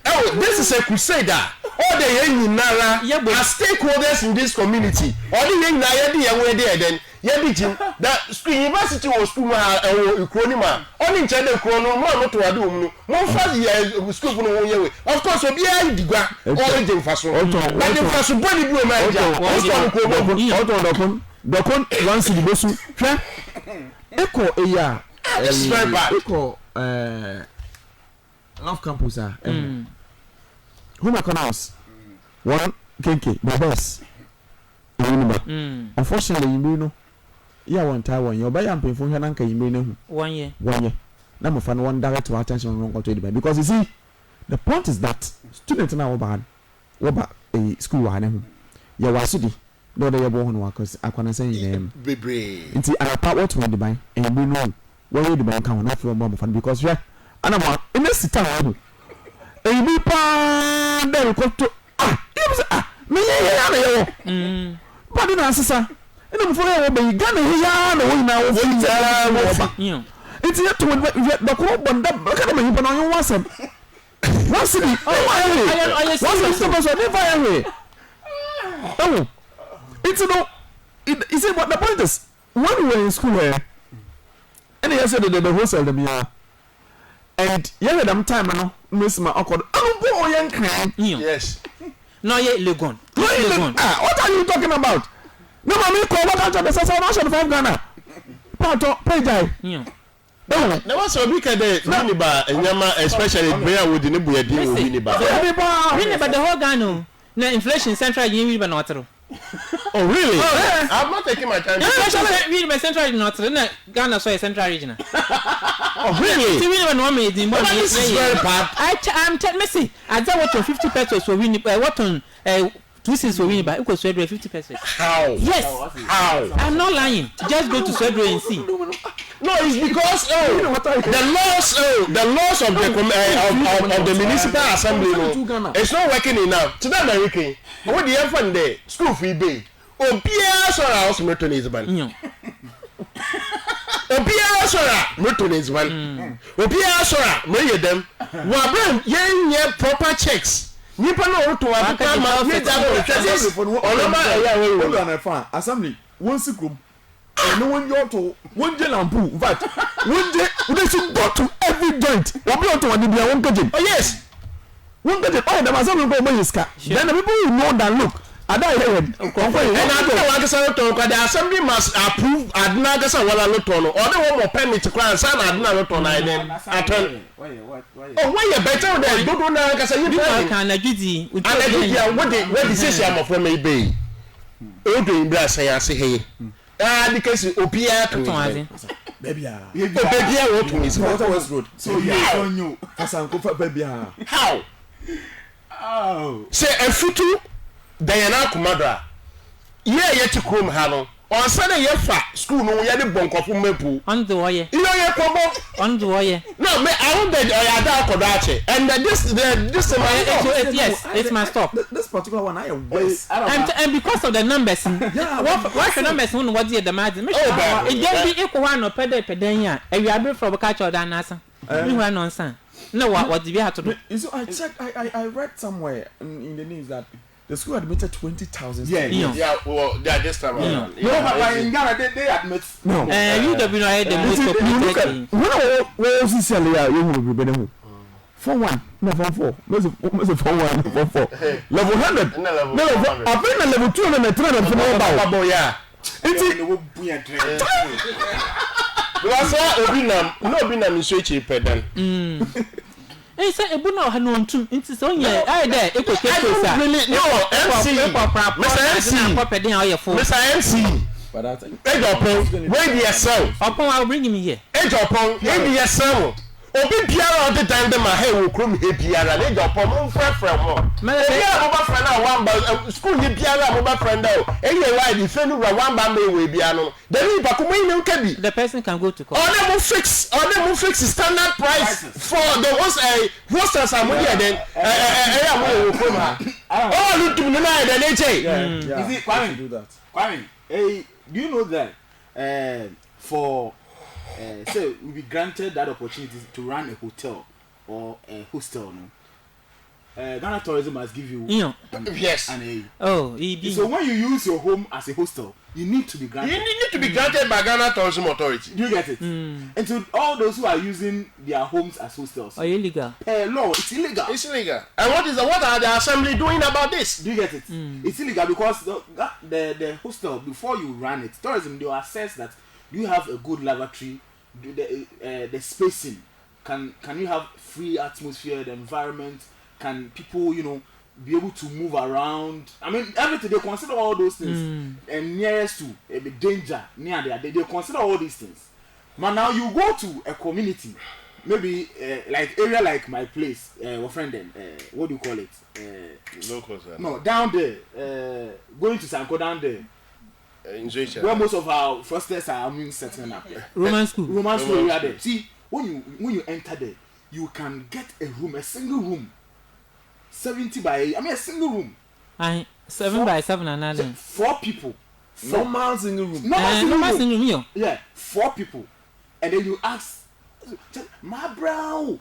Oh, this is a crusader. All the young Nara are stakeholders in this community. All the young Naya were there then. That university was school Cronima. Only in China Chrono, not to Adum. More fuzzy school from 1 year. Of course, we'll be a digger. Origin Faso. But the Faso body blew a Dokon once the Bosu. Echo a year. Echo Love Campus. Who my house? One KK, the boss. Unfortunately, you know. Yeah, one time when you're buying pay for Hanaka, you may know 1 year. 1 year. Number fan one direct to attention wrong to it because you see, the point is that students now bad. What about a school? I know. You are city. No, they are born workers. I can say them. It's a part what when the buy and we know where the bank can not from bomb fan because yeah, and I'm in this town. A be pan there to me. But in answer. And I'm for you gonna hear now. It's yet to the crop on that but on your wasp. What's it? Oh, it's no. Is it what the point is? When we were in school here, and he said that the wholesale them here. And yeah, them time, I know, Miss my uncle. Oh, young crime. Yes. No, yet Legon. What are you talking about? No, mommy, call what out of the Sassanation of Ghana. Pato, pay die. There was a week at the Winneba and Yama, especially Brea with the Nibu deal with Winneba. Winneba the whole Ghana. No inflation central in Winneba. Oh, really? I'm not taking my time. Winneba central in North Ghana, so a central region. Oh, really? See, Winneba no me in 1 year. This is very bad. I'm telling me, I don't want 50 pesos for Winneba. What on 2 cents for Winneba? It was 50 pesos. How? Yes. How? I'm not lying. Just go to Swedro and see. No, it's because the laws of the municipal assembly it's not working enough. Today, American, what the effort there? School fee bay. Oh, Pierre, sorry, I was meeting his man. obiara sora motonis one obiara sora mo ye dem wa brand ye proper checks nipa na oto wa ka ma ye da go checks oloma eya we hold on fan assembly one sikrum no one you to one je lampu in fact one je we should go to every joint obi on to one bia one kejim oh yes one kejim oh the assembly go buy iska then the people who know that look ada here and I don't want to say to the assembly must approve adna gasa wala loto no or they want permit to class and adna loto na then attend why you better than do na gasa you can agidi what the say am of me be o do in bra say ase he the case opia to baby what to is Water West Road so you on you asanko fa baby how say a futu Diana Kumadra. Yeah, yet to come Halo. On Sunday, you fa school no yet the bunk of Mepu. On the way. You know, you're probably on the way. No, I won't bet I had Kodache. And this yes, it's my stop. This particular one, I waste. And because of the numbers, what's the numbers? What's the margin? It don't be equal one or pedania. And you are from a catch or than answer. You were nonsense. No, what did you have to do? So I checked, I read somewhere in the news that the school admitted 20,000. Yeah, well, this time around. No, but in Ghana, they admit. No. You have been the most popular thing. Where was this? You will be better. 4-1, no 4-4. Where's the 4-1, 4-4? Level 100. No, I've been at level 200 and 300 for no yeah. Obinam is so cheap, then. Hey, say a bono had no two. It's only I there. It was really Mr. MC. But I think Age upon where the yourself. Upon I'll bring him here. Age upon where the yourself. Obi Piara the time the my hair will come here Piara. Age upon one friend more. My friend one by school here Piara, my friend out. Anyway, why the friend who one by me will be ano. Then the person can go to court. Or they will fix standard price for the ones hostels are money then oh look to me now then is it Kwame do that Kwame hey do you know that for say we be granted that opportunity to run a hotel or a hostel no Ghana tourism must give you yes an A. Oh, so when you use your home as a hostel, you need to be granted. You need to be granted by Ghana Tourism Authority. Do you get it? And to all those who are using their homes as hostels, are illegal? Per law, it's illegal. It's illegal. And what are the assembly doing about this? Do you get it? It's illegal because the hostel before you run it, tourism they will assess that do you have a good lavatory, the spacing, can you have free atmosphere, the environment. Can people, be able to move around? I mean, everything they consider all those things, and nearest to a danger near there, they consider all these things. But now you go to a community, maybe like area like my place, our friend then, what do you call it? Locals. No, down there, going to Sanko down there. Where most of our frosters are settling up. Roman school area there. See, when you enter there, you can get a room, a single room. 70 by 8. I mean a single room. 7 by 7 and 9. 4 people. Normal single room. Normal single room. Yeah, 4 people. And then you ask, my bro,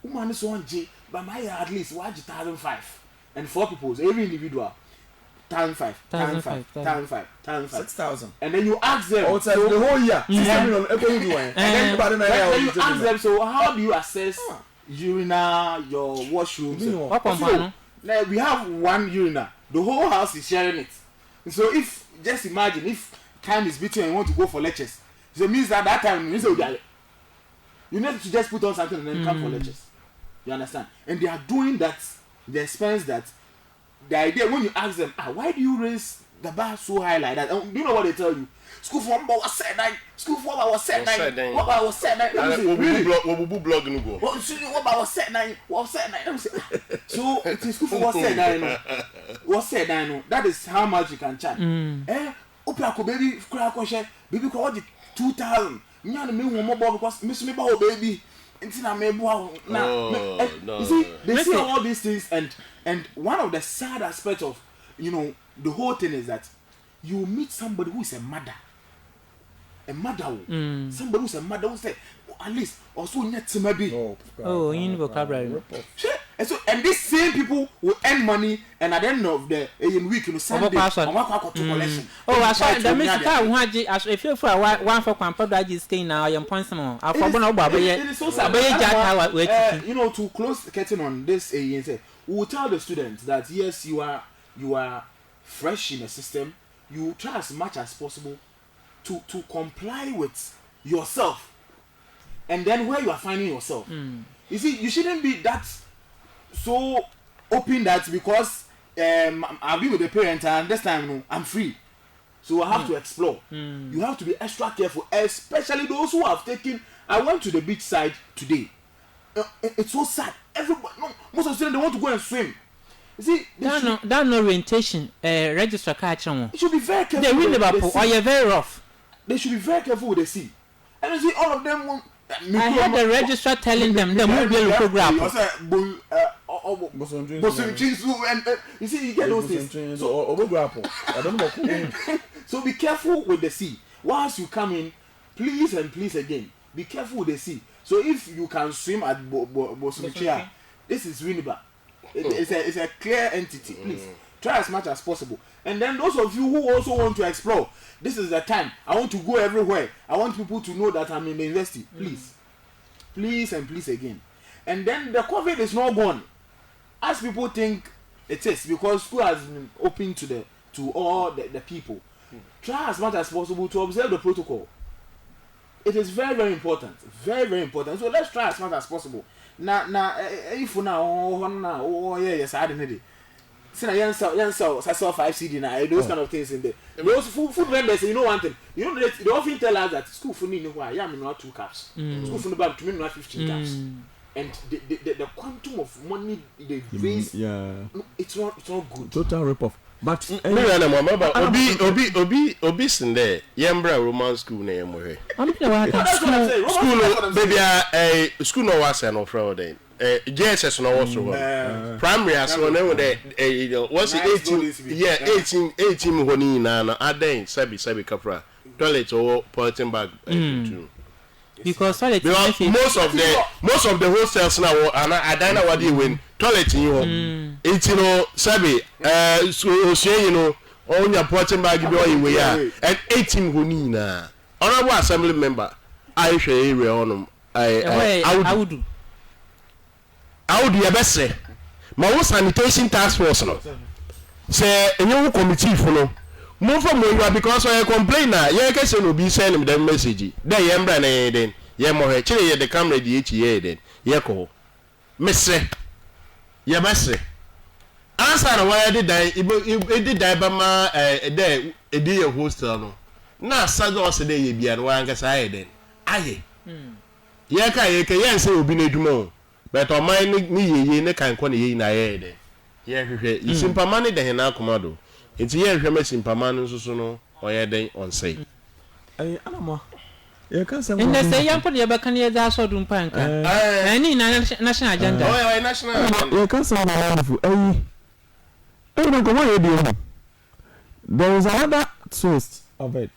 woman is 1G, but my at least 1,005. And 4 people, so every individual. 1,500. 6,000. And then you ask them. Outside the whole year. And then you ask them, so how do you assess urinal, your washrooms? Like we have one urinal, the whole house is sharing it. So if just imagine if time is between and you want to go for lectures, so it means that time you need to just put on something and then come for lectures. You understand? And they are doing that, the expense that the idea when you ask them, why do you raise the bar so high like that? Do you know what they tell you? School for was said night. School for was said night. What was said night? Really? What blog no go? What was said night? What said night? So it is school for was said night. What said night? That is how much you can charge. Open baby, crack question. Baby, call it 2,000. Me and me one more because miss me baby. Until me now. You see, they see all these things and one of the sad aspects of the whole thing is that you meet somebody who is a mother. a mother. Somebody who's a mother who say at least also net maybe. Oh, in vocabulary. And these same people will earn money, and at the end of the week, you know, Sunday, collection. Oh, I saw the Mr. As if you for one for Quampa stay now, I am point some. I forgot about it. It is so sad. You know, to close the curtain on this, we will tell the students that yes, you are fresh in the system. You try as much as possible to comply with yourself, and then where you are finding yourself. You see, you shouldn't be that so open that because I've been with the parent and this time I'm free, so I have to explore. You have to be extra careful, especially those who have taken. I went to the beach side today. It's so sad. Everybody, most of the students, they want to go and swim. You see, that no orientation register catch on. You should be very careful. They win Liverpool, or you're very rough. They should be very careful with the sea. And you see, all of them want. I had the registrar telling them the movie program. You see, you get those things. So be careful with the sea. Once you come in, please and please again, be careful with the sea. So if you can swim at Bosumchia, this is Winneba. It's a clear entity. Please try as much as possible. And then those of you who also want to explore, this is the time. I want to go everywhere. I want people to know that I'm in the university. Please and please again. And then the COVID is not gone, as people think it is, because school has been open to all the people. Try as much as possible to observe the protocol. It is very, very important. Very, very important. So let's try as much as possible. Now, if yes, I didn't. See, I saw 5 CD now. Those kind of things in there. Those food vendors, you know one thing. You know they often tell us that school food need why I am not 2 caps. School food about to me not 15 caps. And the quantum of money they raise, it's not good. Total rip off. But Obi Sinde, Yambra Roman School name. School no was an Friday. JSS no was primary as one was 18 honey na Aden Sabi Capra toilet or polythene bag too. Because toilet most of the hostels now and I don't know what you win toilet you 18 Sabi so on your polythene bag you and 18 honey na honorable assembly member I share area on I would do your best. My sanitation task force no. Say any committee for no. Move from where you are because I complain now. You can say no be send them message. Then yembra na then. Yemo he chire the camera di echi then. Yeko. Messe. Ya best. Answer na why did die e did die ba ma there e dey your hostel no. Na sado se dey ye bia no wan ka say then. Aye. Ye ka yen say obi na eduma. But on my ye ne kan kwa ye na ye de ye hwehwe isimpama ne de na akomado enti ye hwehwe ma simpama no so no oye den on say Anamoah ye kan say in the say yam put ye be kan ye da so dum pan kan any national agenda oh national agenda ye kan say na wonderful no go why ye dey there is another twist of it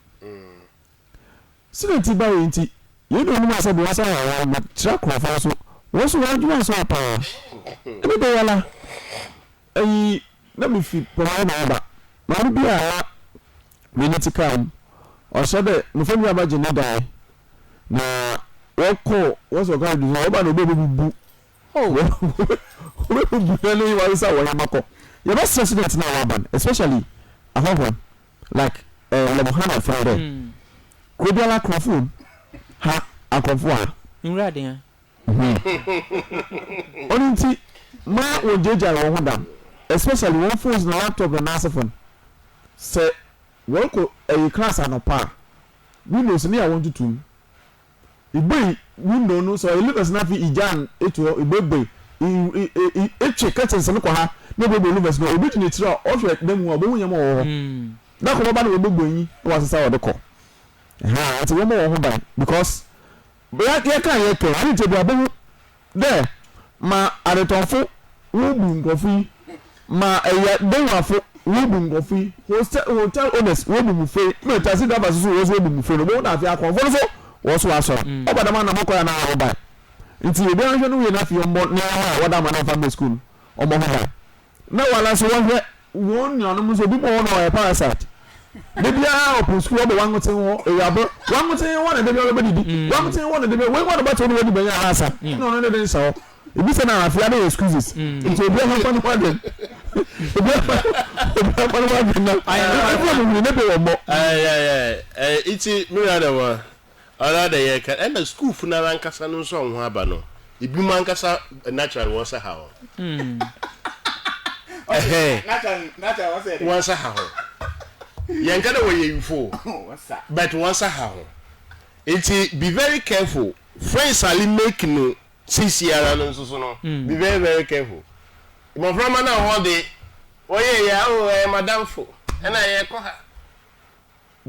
student ba ye nti ye do no ma say be wasa wa track for so what's wrong you so apa ebe dey yala let me fit provide ma bi a we need to come or so that no family aba je na na woko what's your god do oba no be bu really was a way mako you best student na urban especially ahon like lemohana friday ko bi ala crofon ha akofo a nrade ya only ma wo jeja wo hodam especially one phones na laptop na massive phone say wo ko class anopa windows ni I want to tune igbe window no so elevers na fi ijan eto igbegbe eche curtains no kwa ha na gbegbe elevers no obi tini tira offer dem wo bo nyam wo na ko ba na gbegbe yin wa sesa wo de ko ati wo mo wo hodam because ya kan ye ke ani te bi abu there ma aretonfo wo bu nkofu ma eya denwafo Wobum coffee, hotel owners, Wobum free, Metasi Davas was Wobum free, the one of your conference was also. Over the man of Moko and I buy. Until you don't know enough your more now, what I'm on family school or Mohama. No one else one anonymous will be more on a parasite. Maybe I open school one thing one thing one and everybody did. One thing one and the way one about already by your answer. No, no, so. If you say now, if you have any excuses, it will be a fun one. It's me other one. Another year can end the school for Narankasa no song Habano. If you mancasa natural was a how. Natural was it? Once a how. Yankada way you fool. But once a how. It's be very careful. Friends are making no 6 years and so no. Be very, very careful. My brother now all day. Oh yeah, madam fo. And I call her.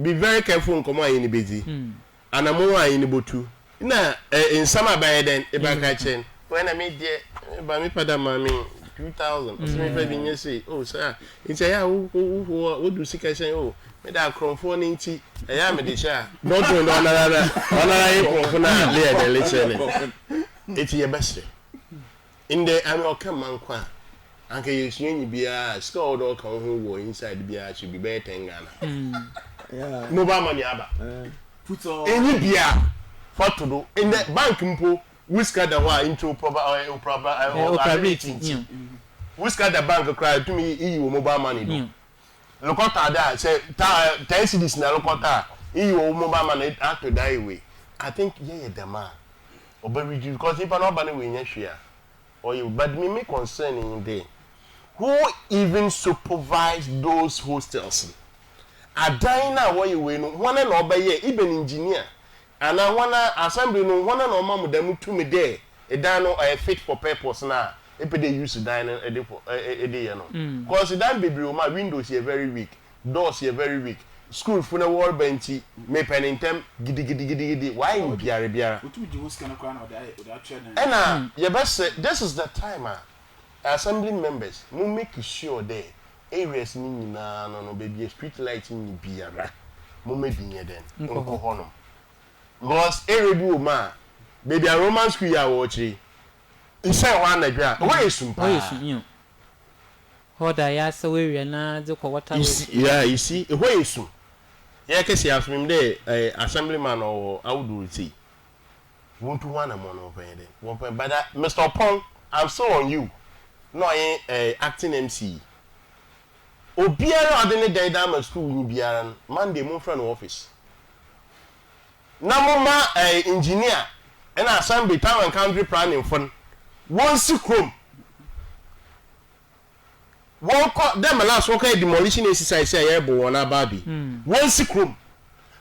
Be very careful and come on in the busy. Anamoah in the botu. Na in summer by then e ba ka chen. When I meet there ba me pada mami 2000. So me fa bi say, "Oh sir, it's ya wo do sika chen oh. Me da kronfo ni nti. Ya me de sha. Don't do no na e kronfo na le ya le chen. It's your best. In the I'm okay man kwa. Anke yesu bia score do kan ho wo inside bia should be better in Ghana. Yeah. Mobile money aba. Put on any bia for to do in the bank mpo whisker the wa into proper operating. Whisker the bank cry to me you mobile money do. Look at that say 10 cities na look at you mobile money have to die away. I think yeah the man obewi because if no ban we nya hwea or you but me concern in there who even supervise those hostels adan na wo you no one na obeye even engineer and one assembly no one na omam da mutu me there edan no fit for purpose na if they use dan e dey no because dan bebre o ma windows here very weak doors here very weak school for the wall bench me penintem gidi why in biara and your best this is the time assembly members we make sure there areas ni na no baby street light ni biara mo me binye den nko hono because area bi o ma baby a roman school ya wo chi ise one na bia why sumpa hoda ya so we na de ko water yeah you see why sum yeah kesi afim de assemblyman or awudu say want to one among of them one point but Mr. Pong I'm so on you no acting MC obiara adene dey down school ni biara Monday mo friend office na mo ma engineer and assembly town and country planning fund one sikrom one call them last work demolition exercise here bo one ababi one sikrom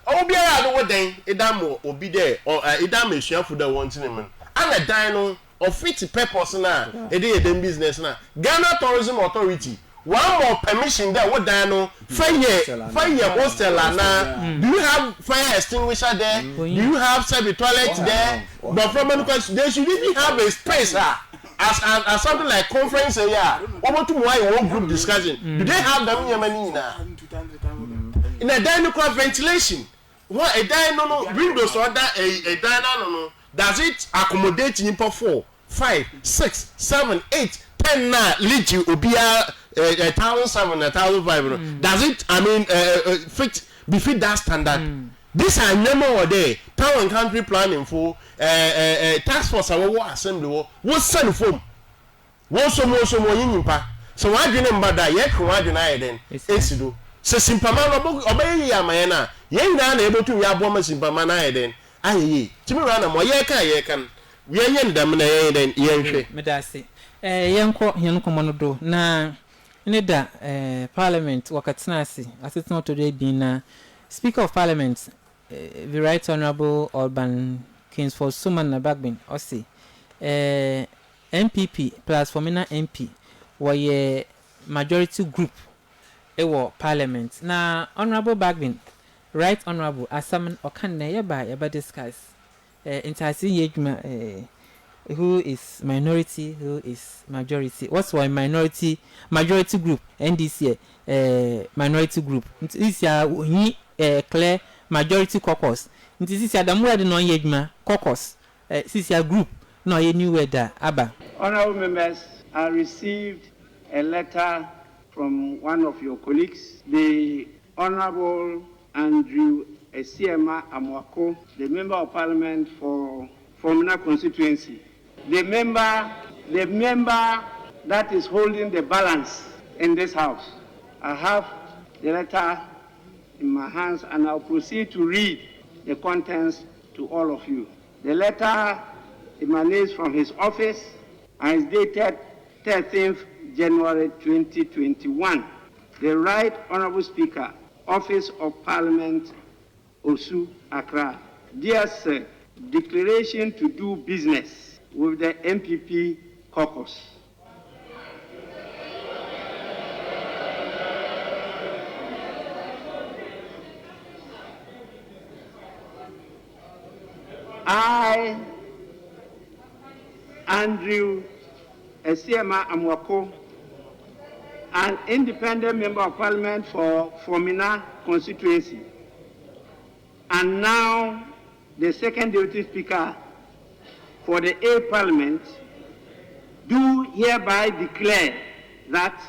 obiara do woden edam obi there or edam esuafo da won tinem ana dan no of fit purpose na e dey dem business na Ghana Tourism Authority one more permission there wodan no fire hostel na do you have fire extinguisher there do you have service toilet there but from because they should even have a space as something like conference area over to one group discussion do they have them in Yemeni na in a dynamic ventilation what a dino windows or that a dino does it accommodate in 4 5 6 7 8 10 na lead obia 1,007 1,005 does it I mean fit that standard this are never or there town and country planning for task force our assembly what send form what so more yimpa so why didn't mbada yet why deny then esido se simpama obey ya mayena yen na able to we aboma simpama na then ayi timi rana mo ye kan we yen dam na yen then yen hwe medase yenko no do na ne da parliament wakatina ase asitino to dey bin na speaker of parliament the right honorable Urban Kingsford Suman na Bagbin osi MPP plus Formina MP were majority group ewo parliament na honorable Bagbin right honorable Asaman Okanne yeba discuss intasi yedwuma who is minority, who is majority. What's why majority group NDC minority group. This is clear majority caucus. This is the more than no caucus. This is a group. No, you knew where that Abba. Honorable members, I received a letter from one of your colleagues, the Honorable Andrew Esiema Amwako, the Member of Parliament for Formina constituency. The member that is holding the balance in this house. I have the letter in my hands and I'll proceed to read the contents to all of you. The letter emanates from his office and is dated 13th January 2021. The Right Honorable Speaker, Office of Parliament, Osu, Accra. Dear Sir, declaration to do business with the MPP caucus. I, Andrew Esiema Amwako, an independent member of parliament for Formina constituency, and now the second deputy speaker for the A Parliament, do hereby declare that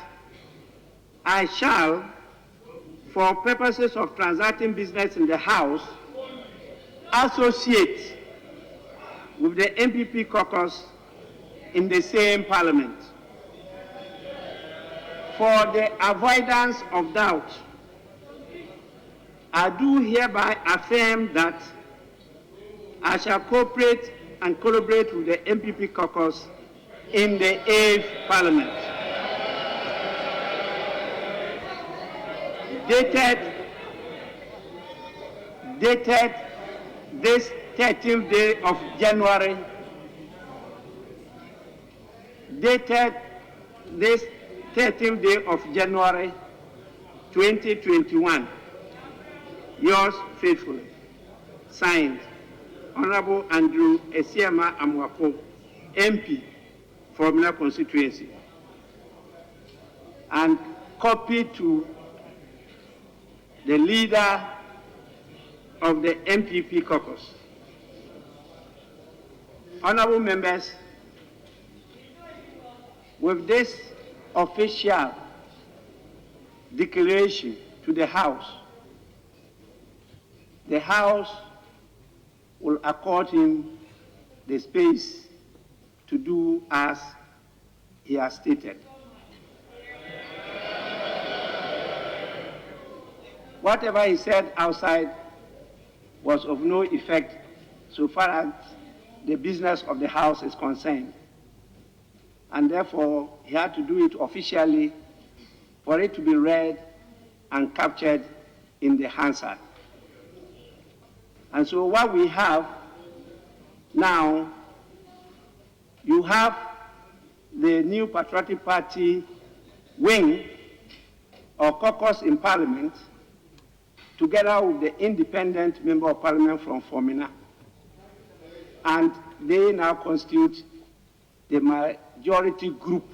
I shall, for purposes of transacting business in the House, associate with the MPP caucus in the same Parliament. For the avoidance of doubt, I do hereby affirm that I shall cooperate and collaborate with the MPP caucus in the 8th Parliament. Dated this 13th day of January, dated this 13th day of January 2021. Yours faithfully, signed, Honorable Andrew Esiema Amwako, MP, Formula constituency, and copy to the leader of the MPP caucus. Honorable members, with this official declaration to the House will accord him the space to do as he has stated. Whatever he said outside was of no effect so far as the business of the House is concerned. And therefore, he had to do it officially for it to be read and captured in the Hansard. And so what we have now, you have the New Patriotic Party wing or caucus in Parliament, together with the independent member of Parliament from Formina. And they now constitute the majority group.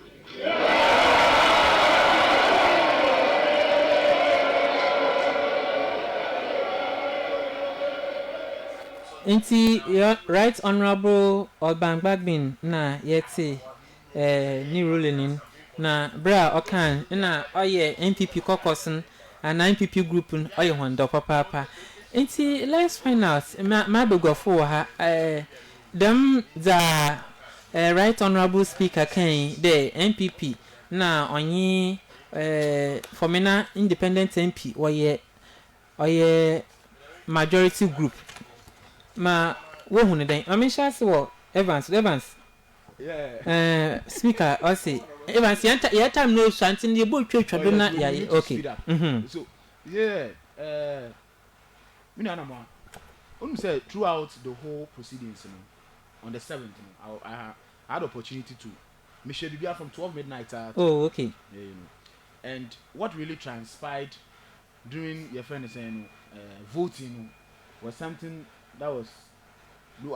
Inti Right Honorable Obangbin na yeti ni ruling na bra okan na oye MPP caucus and MPP group oye hondo papa. Inti let's find out ma bego for ha them the Right Honorable Speaker Ken the MPP na onye Formina independent MP oye majority group. Ma wo hunu den ma me sha se wo Evans yeah speaker o say Evans ya time no shantin dey bo twetwa do na ya okay so yeah Kwame Anamoah say throughout the whole proceedings on the 7th I had opportunity to Michelle Bibia from 12 midnight oh okay and what really transpired during your friend saying voting was something that was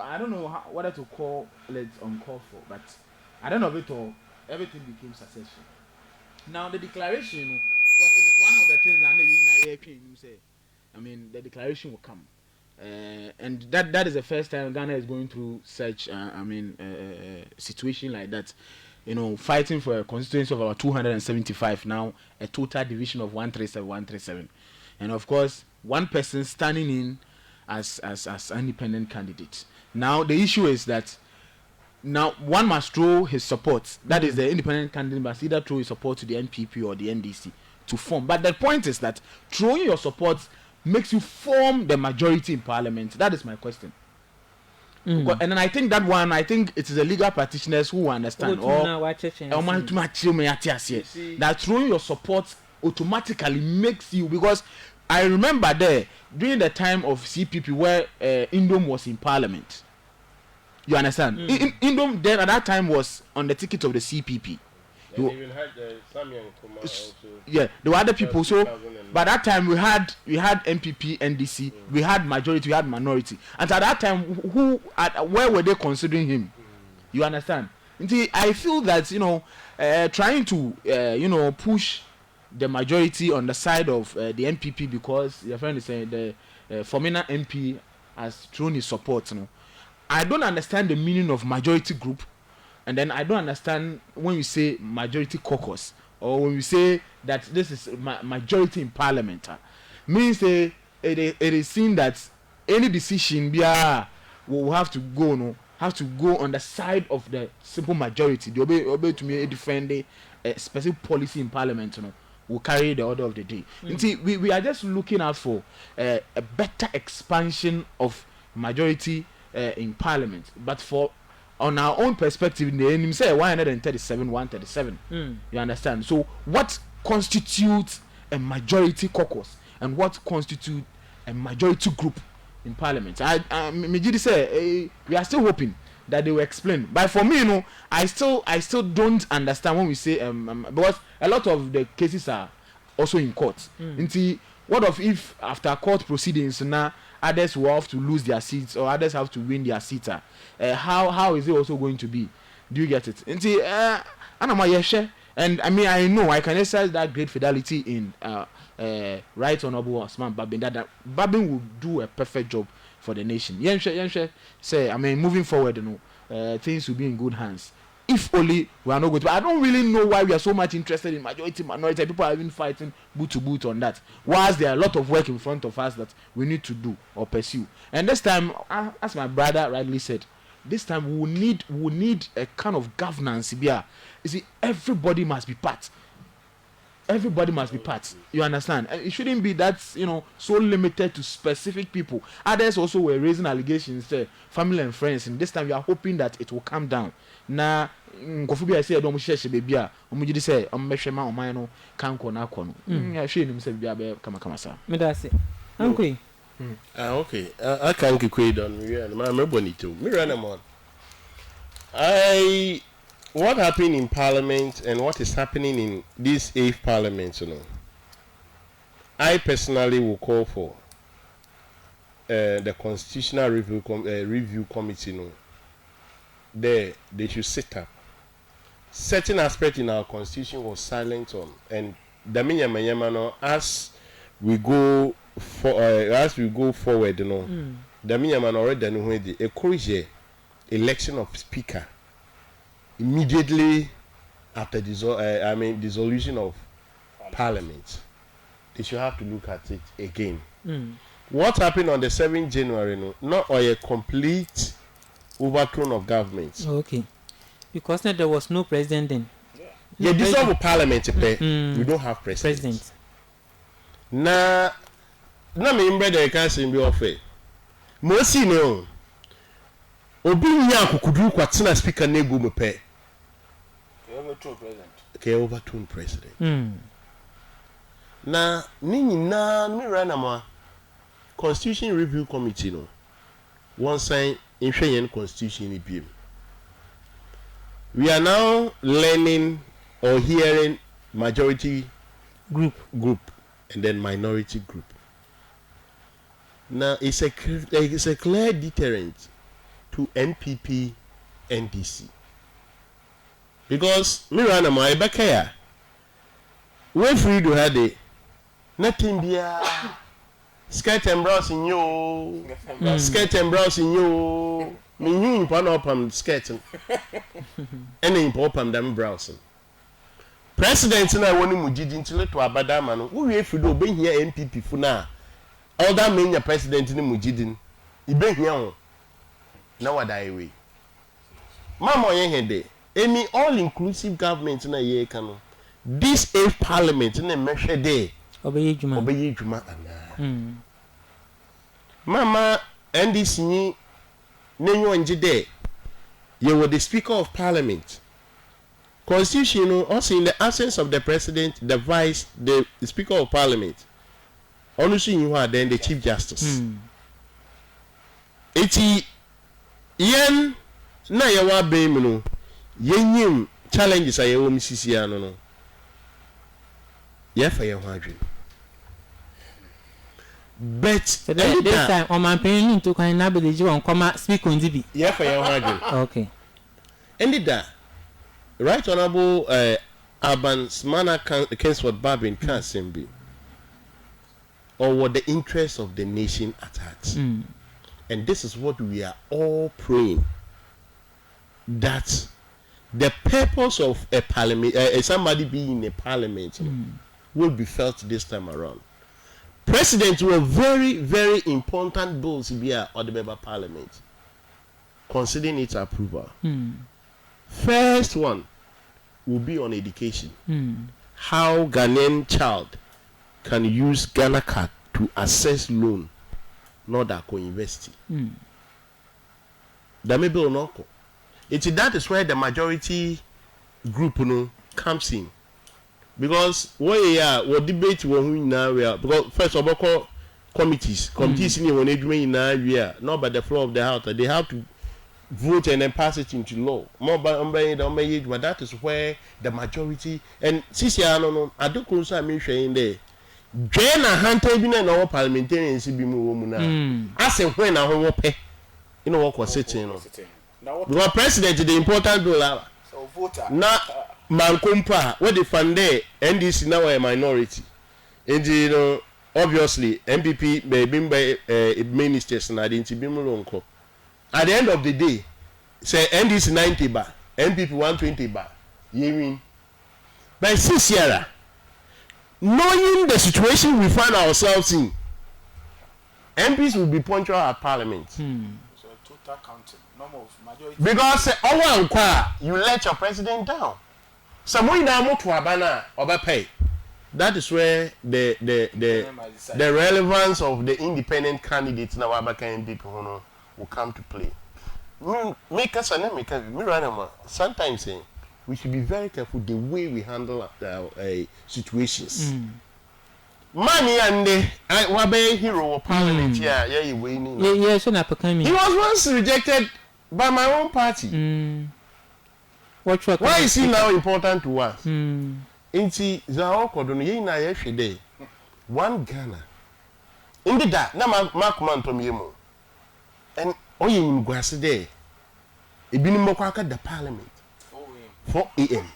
I don't know whether to call it uncalled for, but at the end of it all, everything became successful. Now the declaration, because it is one of the things that say, I mean, the declaration will come, and that is the first time Ghana is going through such, situation like that. You know, fighting for a constituency of about 275 now, a total division of 137, and of course, one person standing in as an independent candidate. Now the issue is that now one must throw his support. That is, the independent candidate must either throw his support to the NPP or the NDC to form. But the point is that throwing your support makes you form the majority in parliament. That is my question. And then I think it is the legal practitioners who understand that throwing your support automatically makes you, because I remember there during the time of CPP where Indom was in parliament. You understand? Indom then at that time was on the ticket of the CPP. And even had Samuel Nkrumah also. Yeah, there were other people. So by that time we had MPP, NDC, we had majority, we had minority. And at that time, where were they considering him? You understand? Until I feel that trying to push the majority on the side of the NPP, because your friend is saying the Formina MP has thrown his support. I don't understand the meaning of majority group. And then I don't understand when you say majority caucus, or when you say that this is majority in parliament. Means it is seen that any decision will have to go on the side of the simple majority. They obey to me defend a specific policy in parliament. Will carry the order of the day. See, we are just looking out for a better expansion of majority in parliament, but on our own perspective, the enemy say 137. You understand? So what constitutes a majority caucus and what constitutes a majority group in parliament? I say we are still hoping that they will explain. But for me, I still don't understand when we say because a lot of the cases are also in court. What if after court proceedings now others will have to lose their seats or others have to win their seats? How is it also going to be? Do you get it? And I mean, I know I can exercise that great fidelity in Right Honorable Osman Babin that Babin will do a perfect job for the nation. Say, I mean, moving forward, things will be in good hands. If only we are not going to. I don't really know why we are so much interested in majority, minority. People are even fighting boot to boot on that. Whilst there are a lot of work in front of us that we need to do or pursue. And this time, as my brother rightly said, this time we need a kind of governance. You see, everybody must be part. Everybody must be part. You understand? And it shouldn't be that so limited to specific people. Others also were raising allegations, family and friends. And this time we are hoping that it will calm down. Now, I say, don't share baby. Say, meshema omano kanko na kono. She him say baby kama sa. Me da say. Uncle. Okay. I can't keep quiet on me. I'm bonito. Me run on. What happened in Parliament and what is happening in this 8th Parliament, I personally will call for the Constitutional Review Committee. They should sit up. Certain aspect in our Constitution was silent on, and as we go forward, the already encourage election of Speaker immediately after dissolution of Parliament. They should have to look at it again. What happened on the 7th January? Not a complete overthrow of government. Okay, because there was no president then. Yeah, dissolve Parliament. We don't have president. Na me brother can say be offer. Mosi no. Obi nya akukudu kwatina speaker na egu mepe. Overthrown president. Na ni nyina me ranama Constitution Review Committee one sign in Constitution review. We are now learning or hearing majority group and then minority group. Now it's a clear deterrent to NPP NDC. Because Kwame Anamoah Ibekaya, we free to have the nothing be skirt and blouse in you, skirt and blouse in you. Me you in upon skirt and in popam them browsing. President and I want him to into to Abadaman. Who if you do be here NPP for now? All that mean your president in the Mujidin. He be here. Now what I way. Mama Yehede. Any all-inclusive government in a year can. This is parliament in a measure day. Obey Juma. Mama and this new day. You were the speaker of parliament. Constitution also in the absence of the president, the vice, the speaker of parliament. Honestly, you are then the chief justice. Eti yen na yawa be mu no yenyim challenges ayewo misisi ano no ye fa ye ho adwen but this time on my opinion to kan na beleji won koma speak on dibi ye fa ye ho adwen okay and that right honorable Urban Smana Kingsford Barbin can be or what the interests of the nation at heart. And this is what we are all praying, that the purpose of a parliament, somebody being in a parliament, will be felt this time around. President were very, very important bills here or the member parliament, considering its approval. First one will be on education. How Ghanaian child can use Ghana card to access loan, not that co-university. That may be on uncle. That is where the majority group comes in. Because what debate we now because first of all committees in when they do in not by the floor of the house, they have to vote and then pass it into law. More by but that is where the majority and I don't consider me saying there. Jane a hunter been an our parliamentarians be mu as a when I hope you know what was sitting. The president the important role now Mankumpa where they fund there NDC now a minority. And you know obviously MPP may be by ministers and identity be mulonko. At the end of the day, say NDC 90 bar, MPP 120 bar. You mean by 6 years. Knowing the situation we find ourselves in, MPs will be punctual at parliament. So total counting, number of majority. Because you let your president down. Someone now move to Abana or pay. That is where the relevance of the independent candidates now Abaka people will come to play. Sometimes we should be very careful the way we handle situations. Money and the hero of parliament he was once rejected by my own party. Why is he now important to us? Inti one Ghana. Indeed that na mark man to me and in Guaside. It been more the parliament. 4 a.m.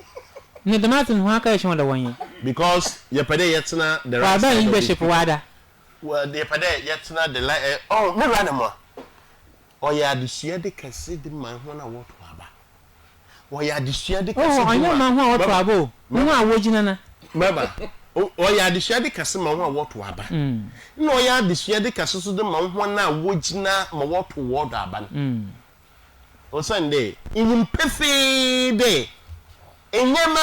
No, the Martin who are showing the one because your pade yetna the right bishop wada. Well, the pade yetna the light. Oh, me ranama. Oh, yeah, the share the cassette man when I want to have. Oh, yeah, the share the cassette. Oh, I know man what trouble. No, I was Remember. Oh, yeah, the share the cassette man what to have. No, yeah, the share the cassette the man when I would not what to water ban. O Sunday, even perfect day. In Yama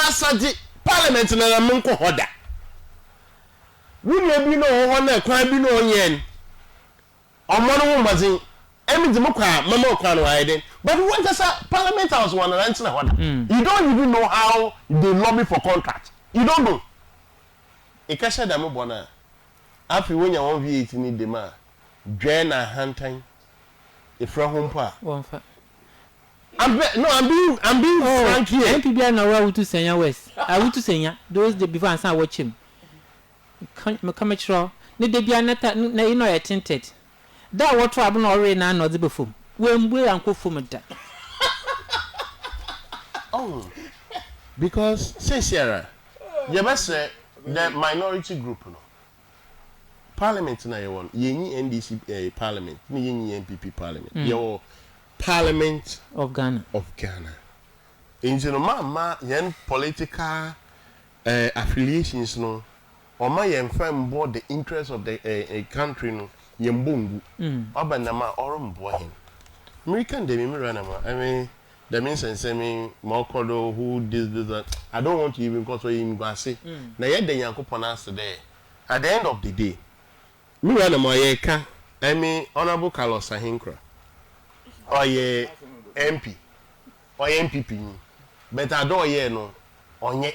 Parliament na munko hoda. Wunye bi no ho na kwa bi no yen. Omono wo mazin. Emi de mukwa mama kwa no hiding. But when just Parliament House one rent na hoda. You don't even know how they lobby for contract. You don't know. E ka sha da mo bona. Afi wonya 1v8 ni de ma. Dwe na hantan. E fra hompa. Wonfa. I'm being frank here. MPB na wa to senya west. I want to senya those the before and watch him. Come sure. Ne de bia na you know tinted. That what trouble already na no the before. when we uncle from that. Oh, because say Sarah, you must say the minority group, no. Parliament na you want yenyi NDC parliament ni yenyi NPP parliament your parliament of Ghana into no ma yen political affiliations no or ma yen firm board the interest of the country no yen bongu oba ma orumbo hin American de me run am I mean that means say me more kodo who this that I don't want to even cause him go say na yen de yankopon as there at the end of the day me run am yeka I mean honorable Carlos Ahinkra or ye MP or MPP but I don't hear no onye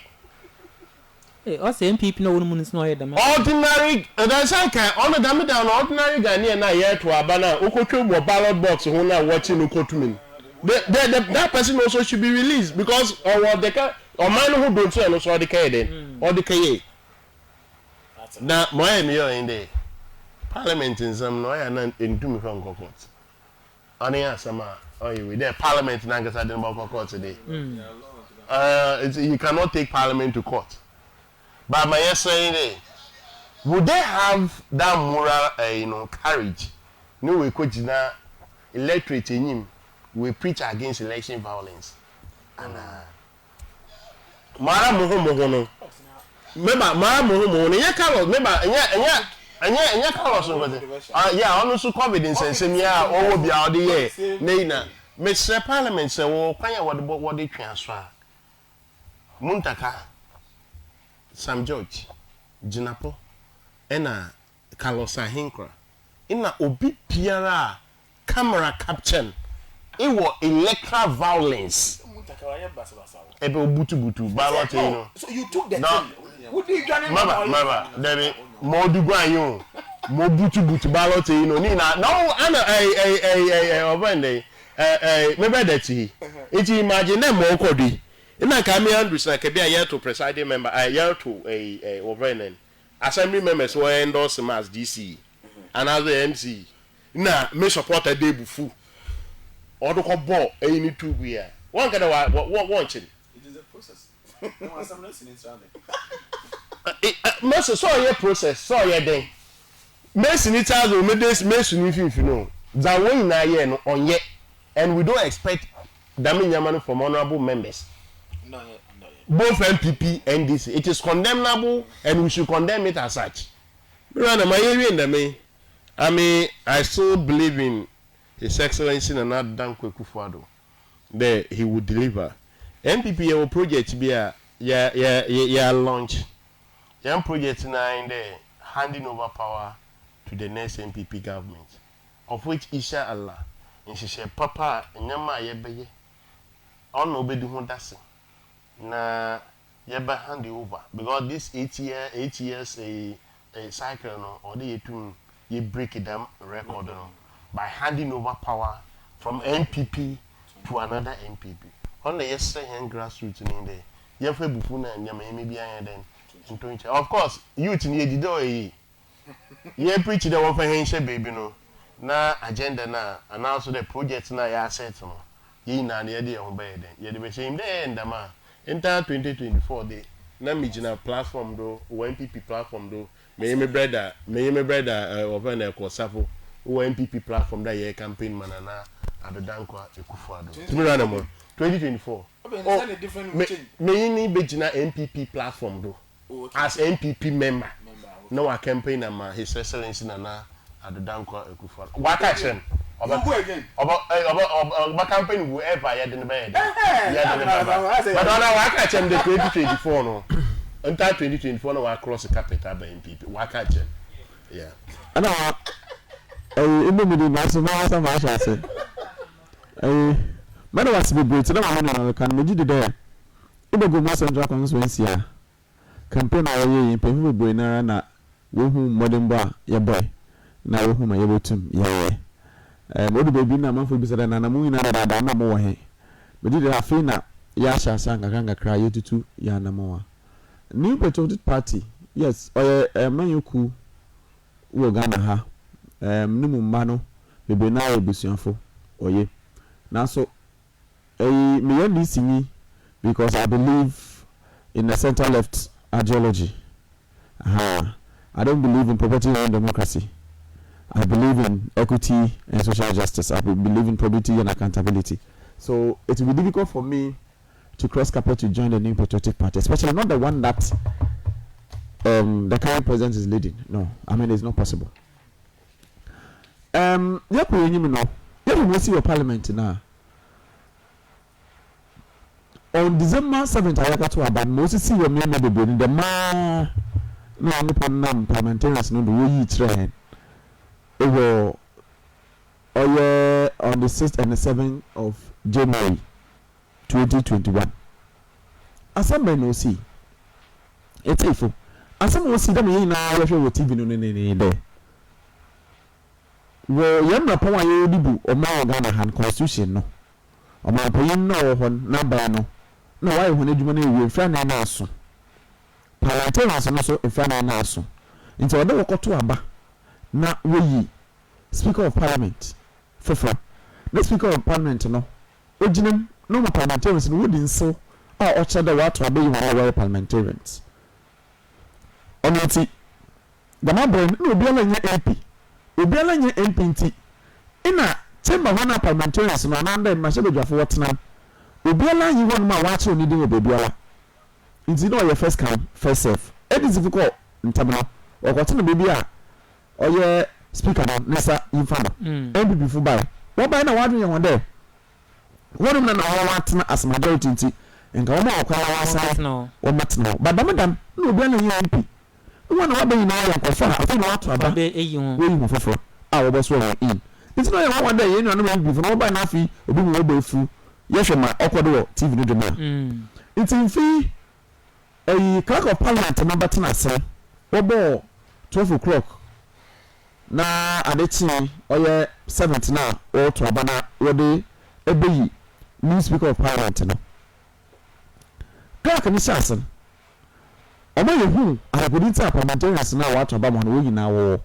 eh o say MPP no wonu munis no hear dem ordinary that's like on the down ordinary Ghanaian na here to abana okotwe ballot box who na watching okotumi that person also should be released because or what they can or man who don't say no so the kai then or the kai na moye me in there parliament in some no ya na entumi from court ani asama oh you there parliament na ngasa den about court today you cannot take parliament to court but my saying there would they have that moral courage no we could na electorate in him we preach against election violence and mara moho no remember mara moho no ya Carlos remember anya Carlos no yeah also confidence nsem ya owo bia ode ye na Mr. Parliament say wo kwanya what they twan so a Muntaka Sam George Jinapo ena Carlos Ahinkra ina obi piara camera capture it was electoral violence ebe obutu ballot so you took the thing what did you mama there mo dugwan yo mo butu ballot ni na no ana obende maybe that it imagine them mo kodi ina Kwame Andrews na kebia here to presiding member here to a overnen assembly members who endorse him as DC and as the MC na me support a day bufu or the ball any two we are one kind of what watching it is a process no assembly most so your process so your day mason it has o mason if you know that when na here no on yet and we don't expect damage from honorable members no both MPP and DC it is condemnable and we should condemn it as such I mean I still believe in His Excellency Nana Dankwa Akufo-Addo that he would deliver MPP your project be a launch your project now in there handing over power to the next MPP government of which inshallah in she papa nyama yebeye on obedu ho dase na yeba hand over because this 8 years a cycle no or the you break it down record no by handing over power from MPP to another MPP on the yesterday grassroots in there you have bufu na nyama maybe then of course youth ni edido yi you preach the one for henshe baby no na agenda na and also the project na ya set no yi na na ye ho be den ye de be shame dey ndama entire 2024 day na mijina platform do MPP platform do me brother over na Kosafo MPP platform that ye campaign manana Dankwa Akufo-Addo to me run am 2024 me ni bejina MPP platform do as MPP member no a campaign am His Excellency Nana Dankwa Akufo-Addo waka chem about campaign whoever you didn't buy but on waka chem the 2024 no until 2024 no wa cross the capital by MPP waka chem yeah ana ebe mi di maso ma sa ma sha se mana was be great na ma na kan meji de there ebe go maso ndra constituency a campaign a ye pe fu be na wo hu modern ba ya boy na wo hu ma ye botum ye modu baby na manfo bi sada na mu ina da na mo wo he meji de afi na ya sha sa ngaka kra ye tutu ya na mo wa new patriotic party yes manyoku wo Ghana ha nimu mma no bebe na ebusuafo oye now so me and this because I believe in the center left ideology. I don't believe in property and democracy. I believe in equity and social justice. I believe in probity and accountability. So it will be difficult for me to cross carpet to join the New Patriotic Party, especially not the one that the current president is leading. No, I mean it's not possible. You will see your parliament now. On December 7th, I got to about Moses see your member the man. No, I'm not parliamentarians. No, the way you train. It will on the 6th and the 7th of January 2021. Assembly no see. It's if Assembly no see them in now. We show TV no there. Well, yamma power you dibu or more Ghana hand constitution no. Or my opinion no one number no. No, why when you money we friend and aso. Parliamentarians also a friend and aso. Into other work to aba. Na we Speaker of Parliament. Fofa. The Speaker of Parliament no. Ojinem no more parliamentarians no wouldn't so. Or the water obey our parliamentarians. Only the number no be on MP. Obiala nye MP ina chamber wana parliamentarians no ananda machebe dwafo wotena obiala yi won ma waache oni de obiala nti no your first come first serve it is difficult ntamna okotena bebi a oye speaker na nesa infama MPP fu bai wo bai na wadun ye wonde wonum na watena as majority nti nka wo ma okwa wasa wo matena but damdam no obiala nye MP one of them now I think what about we for our boss in. It's not one day, you know, before by Nafi, a big mobile fool. Yes, my awkward TV no. It's in fee a clerk of parliament number 10, sir. Or 12 o'clock. Now, I did see, or 70 now, or to Abana, or the Ebe, new speaker of parliament. Clerk and assassin. Omo yehu agudita parliamentarians na watu aba mo na oyi na wo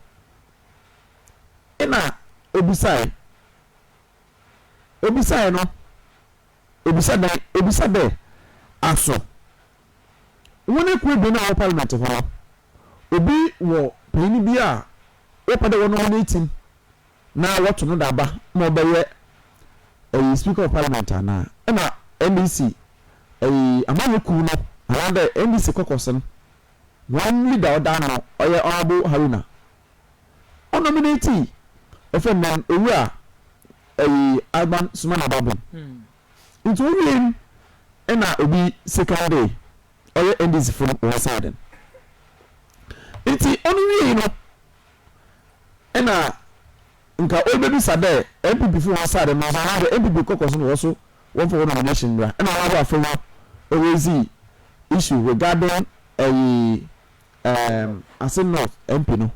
ina obusai no obisa de aso woni ku bi na parliament ho obi wo peni bi a wo pade wo no 18 na watu no da ba mo be ye speaker of parliament na ina NDC amayeku no around the NDC kokosen one leader down oye Honorable Haruna on nominate a friend man owura Alban Sumana Babin into win na obi second day oye NDC from one side iti onu no na nka obebi sade MPP from one side na ha MPP kokoso no so one for nomination bra na wa afewa always issue regarding as in North MP no.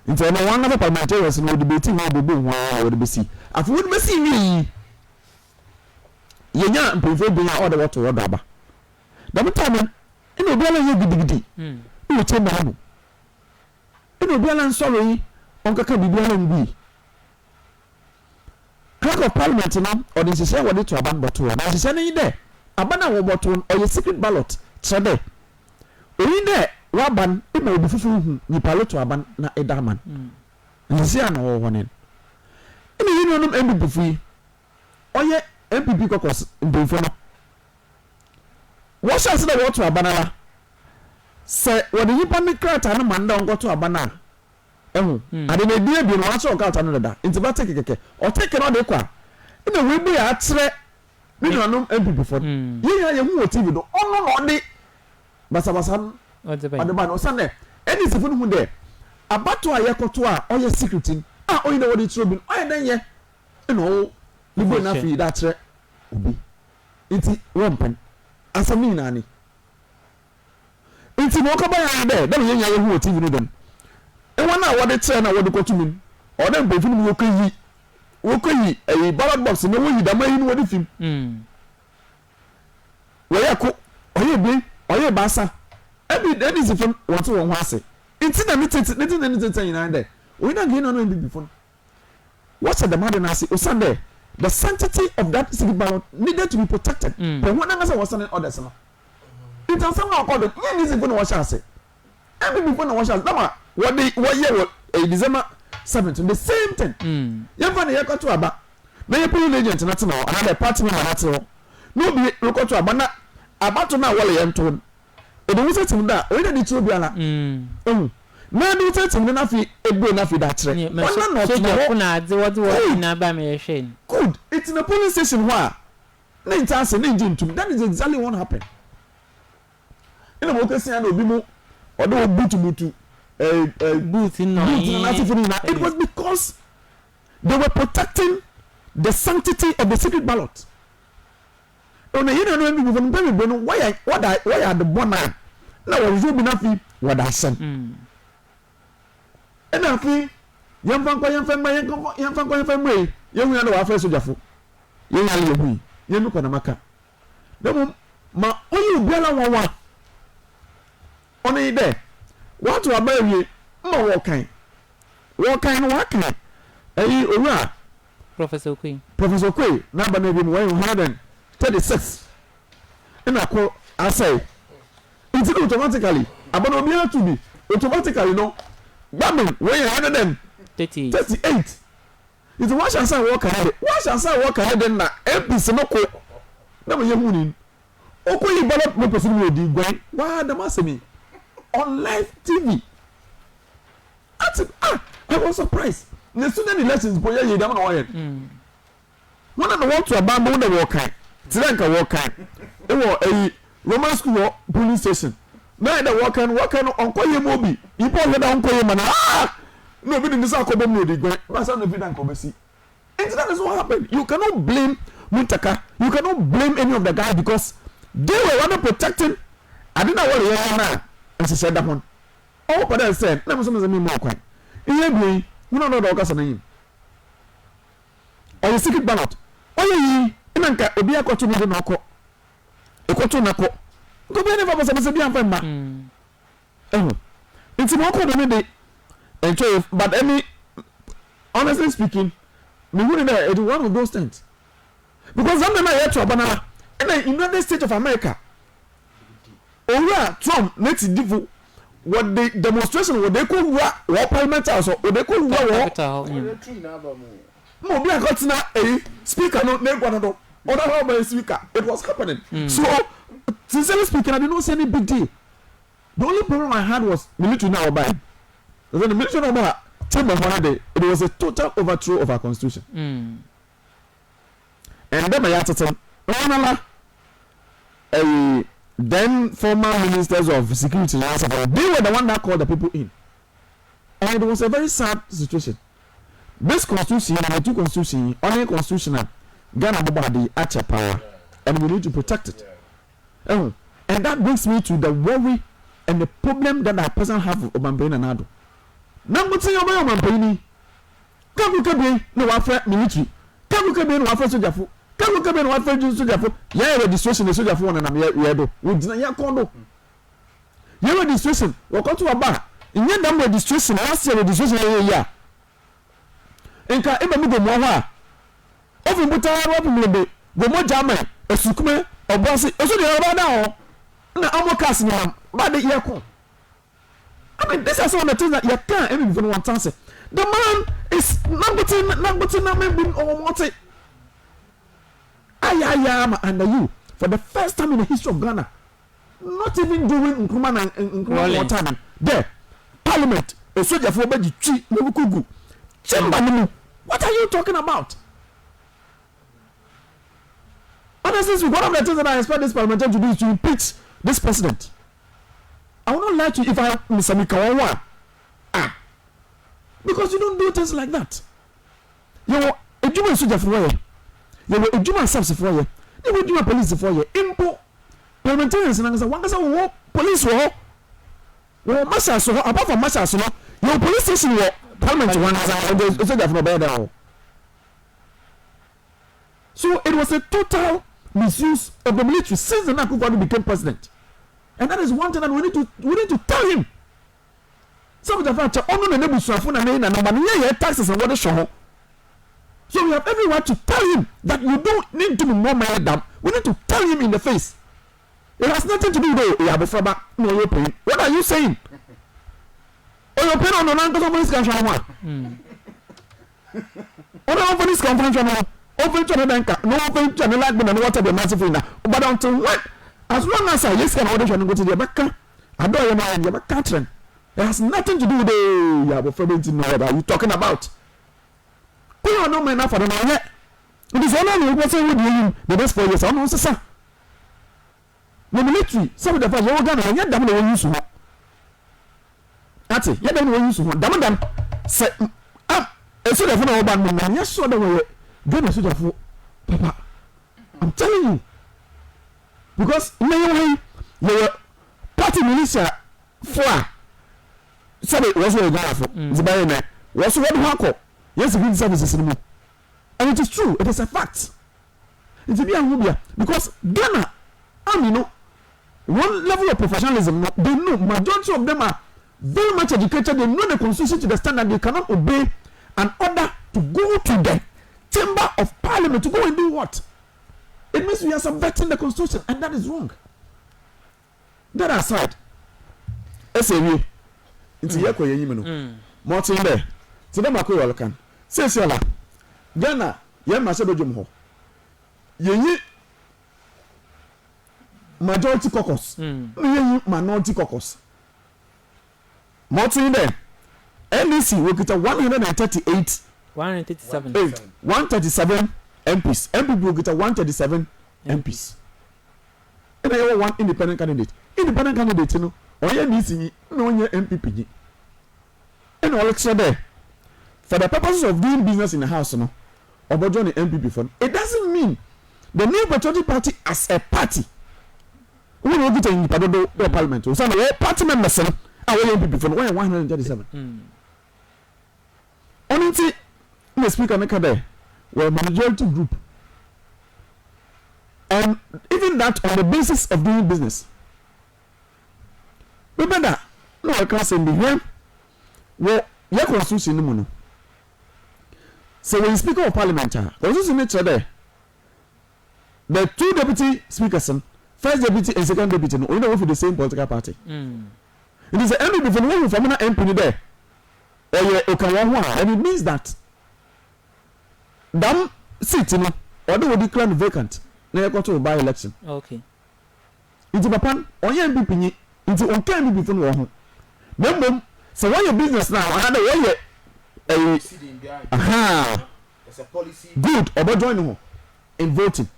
Into one other parliamentarians no debate no be one or be see. Afu would be see me. Yenya prefer being order what to order. That time in Obiala you gidi. You tell me no. In Obiala sorry on kaka bibiala mbi. Clerk of Parliament no or the say what to aban bottle. Na say na there. Abana wo bottle or your secret ballot. Trade. Oyin there waban ema obi fufu hu ni paloto aban na edaman nzi ana wo honen ina yino nom MPP fu oye MPP kokos mbefo no wo sha se na wo to abanala se wo de yipa ne krata na manda ngoto abana ehu ade na die bi no wa so krata no da nti ba take keke o take no de kwa ina we bi ya atrɛ ni no nom MPP fu ye hu o TV do ono no de basa Adeba no Sunday. Any seven who there. Abato a yakoto a oye secreting. Oye na wodi trobin. Oye den ye. No. Libo na fi da tre obi. Inti wompen. Asami na ni. Inti mo ka ba ya there. Dem ye nya ye hu TV no dem. E wona wodi tre na wodi kotumin. O dem be film wo koyi ballot box no wo yi da mai no wodi film. Wo yakọ oye bi oye basa. Every day is from what one was it. It's in the anything there. We don't get on MPP phone. What's the matter? I say, Sunday, the sanctity of that secret ballot needed to be protected. But when I was sending orders, it has somehow called it. When is it going to wash us? Every people wash us. Now, what year? December 7th, the same thing. You find the aircraft to Aba. Now you put an agent in another party in Natal. No, be look to Abana. About to now, Wally and Tone. It was a thing that already to be a now do it in enough a good enough that good. It's in a police station where nine times an engine to that is exactly what happened. In a vocation and Obimo or no bootu booth in it was because they were protecting the sanctity of the secret ballot. On the you know why are the one man now was enough what I sent. And I feel young family, young man, our first Jaffu. Young Ali, young Panamaka. No, ma, oh, you Bella Wawa. Only there. What to a baby? More walking. Walking. Eh, Ura. Professor Queen, number maybe 136. And I call, I say, it's automatically. About to be to be automatically, no. Bamin, where you had them 38. It's wash and say walk ahead. Wash and say walk ahead and MP Senoko. Never you winning. Oko you ballot no person will do going. Why the massimi on live TV? I was surprised. The student elections, boy, you don't know it. One of the walk to a bamboo the walk. Tiranka walk. It was a Roman school police station. Now the walk on Koye Mobi. You put it on Koye man. Nobody in the South Kobe Moody. But some of it and Kobe. And that is what happened. You cannot blame Muntaka. You cannot blame any of the guys because they were rather protecting. I didn't know what they are now. And she said that one. Oh, but I said, let me say more quiet. In Hebrew, you don't know the Occasion name. Or the secret ballot. Oh, yeah, Inanka, Obia Kotu Nako. A Kotu Nako. Go be never was a Bian. It's more common day. Enjoy, but any honestly speaking, me wouldn't know one of those things. Because I'm not here to Abana and in the United States of America. Oh, Trump makes it difficult. What the demonstration, what they call war parliament house, or they call war. No, we are got now a speaker, no name one other how speaker. It was happening. So, sincerely speaking, I did not see any big deal. The only problem I had was military now by. The military now it was a total overthrow of our constitution. And then my attitude, then former ministers of security, they were the one that called the people in. And it was a very sad situation. This constitution, and the two constitutions, only constitutional, Ghana body at your power, and we need to protect it. And that brings me to the worry and the problem that our person have of Mambane and Ado. Now, what's your Mambane? Come look at me, no affair military. Come look at me, no affair soldier. Come look at me, no affair soldier. Yeah, registration, the soldier for one and I'm here. We didn't hear condo. Your registration, walk out to a bar. In your number registration, last year registration, yeah. And can even go more. Often put out go more German, a Sukme, or Bossy, also the other now. No, I'm not casting him, but the year come. I mean, this is one of the things that you can't even want to answer. The man is not or what it. I am under you for the first time in the history of Ghana. Not even doing Nkrumah and Nkrumah time. There, Parliament, a soldier for Beji Chi, Nebukugu. What are you talking about? Honestly, one of the things that I expect this parliamentarian to do is to impeach this president. I will not lie to you if I am Mr. Mikawawa. Because you don't do things like that. You were a Juma soldier for you. You were a Juma subs for you. You were a Juma police for you. Impo parliamentarians and one police war. Well, Masha, so apart from Masha, so your police station war. Parliament one has so it was a total misuse of the military since the Nakufadu became president, and that is one thing that we need to tell him. Some of the fact, oh no, taxes and what is show. So we have every right to tell him that you don't need to be more married than. We need to tell him in the face. It has nothing to do with no you're paying. What are you saying? Oh, you're paying on the non-government country. What are open this conference? Open to the bank, no open to the light, but water be massive in that. But until what? As long as I listen, I go to the back. I don't know your back country. It has nothing to do with the what are you talking about? We are no man for the man yet. It is only what say with you the best 4 years. I know, sir. The military, some of the first organ, and yet damn the way you so. That's it. Yet damn the way you so. Damn, say, so the phone about me, yes, so the way. Then I should have, Papa. I'm telling you. Because your party minister for sorry, was what I for. It's by me. What's what hako? Yes, the green services anymore. And it is true, it is a fact. It's a bit because Ghana, you know, one level of professionalism, they know majority of them are very much educated, they know the constitution to the standard, they cannot obey an order to go to the chamber of parliament to go and do what? It means we are subverting the constitution, and that is wrong. That aside, SAV, it's a year for you, Martin there. So them are welcome. Says Yala, Ghana, Masabo Jumho. Ye majority caucus, minority caucus. Martin there. NDC will get a 137 MPs. MPP will get a 137 MPs. And they have one independent candidate. Independent candidate, you know, or NDC, no MPP. And all extra there. For the purposes of doing business in the house, you know, or joining MPP fund, it doesn't mean the New Patriotic Party as a party. We will get in the parliament. So, party members are MPP fund. Why 137? Only the speaker make there were majority group, and even that on the basis of doing business. Remember that no I can't say behind well your constitution no no. So when you speak of parliament, constitution nature there. The two deputy speakers, first deputy and second deputy, no, only for the same political party. It is the MP from one from an MP there. And it means that that seat, you know, or they will declare vacant. They go to a by-election. Okay. Into Japan, or your MP, into on can be from one. Then, so why your business now? Another way, it's a policy. Good, about joining in voting.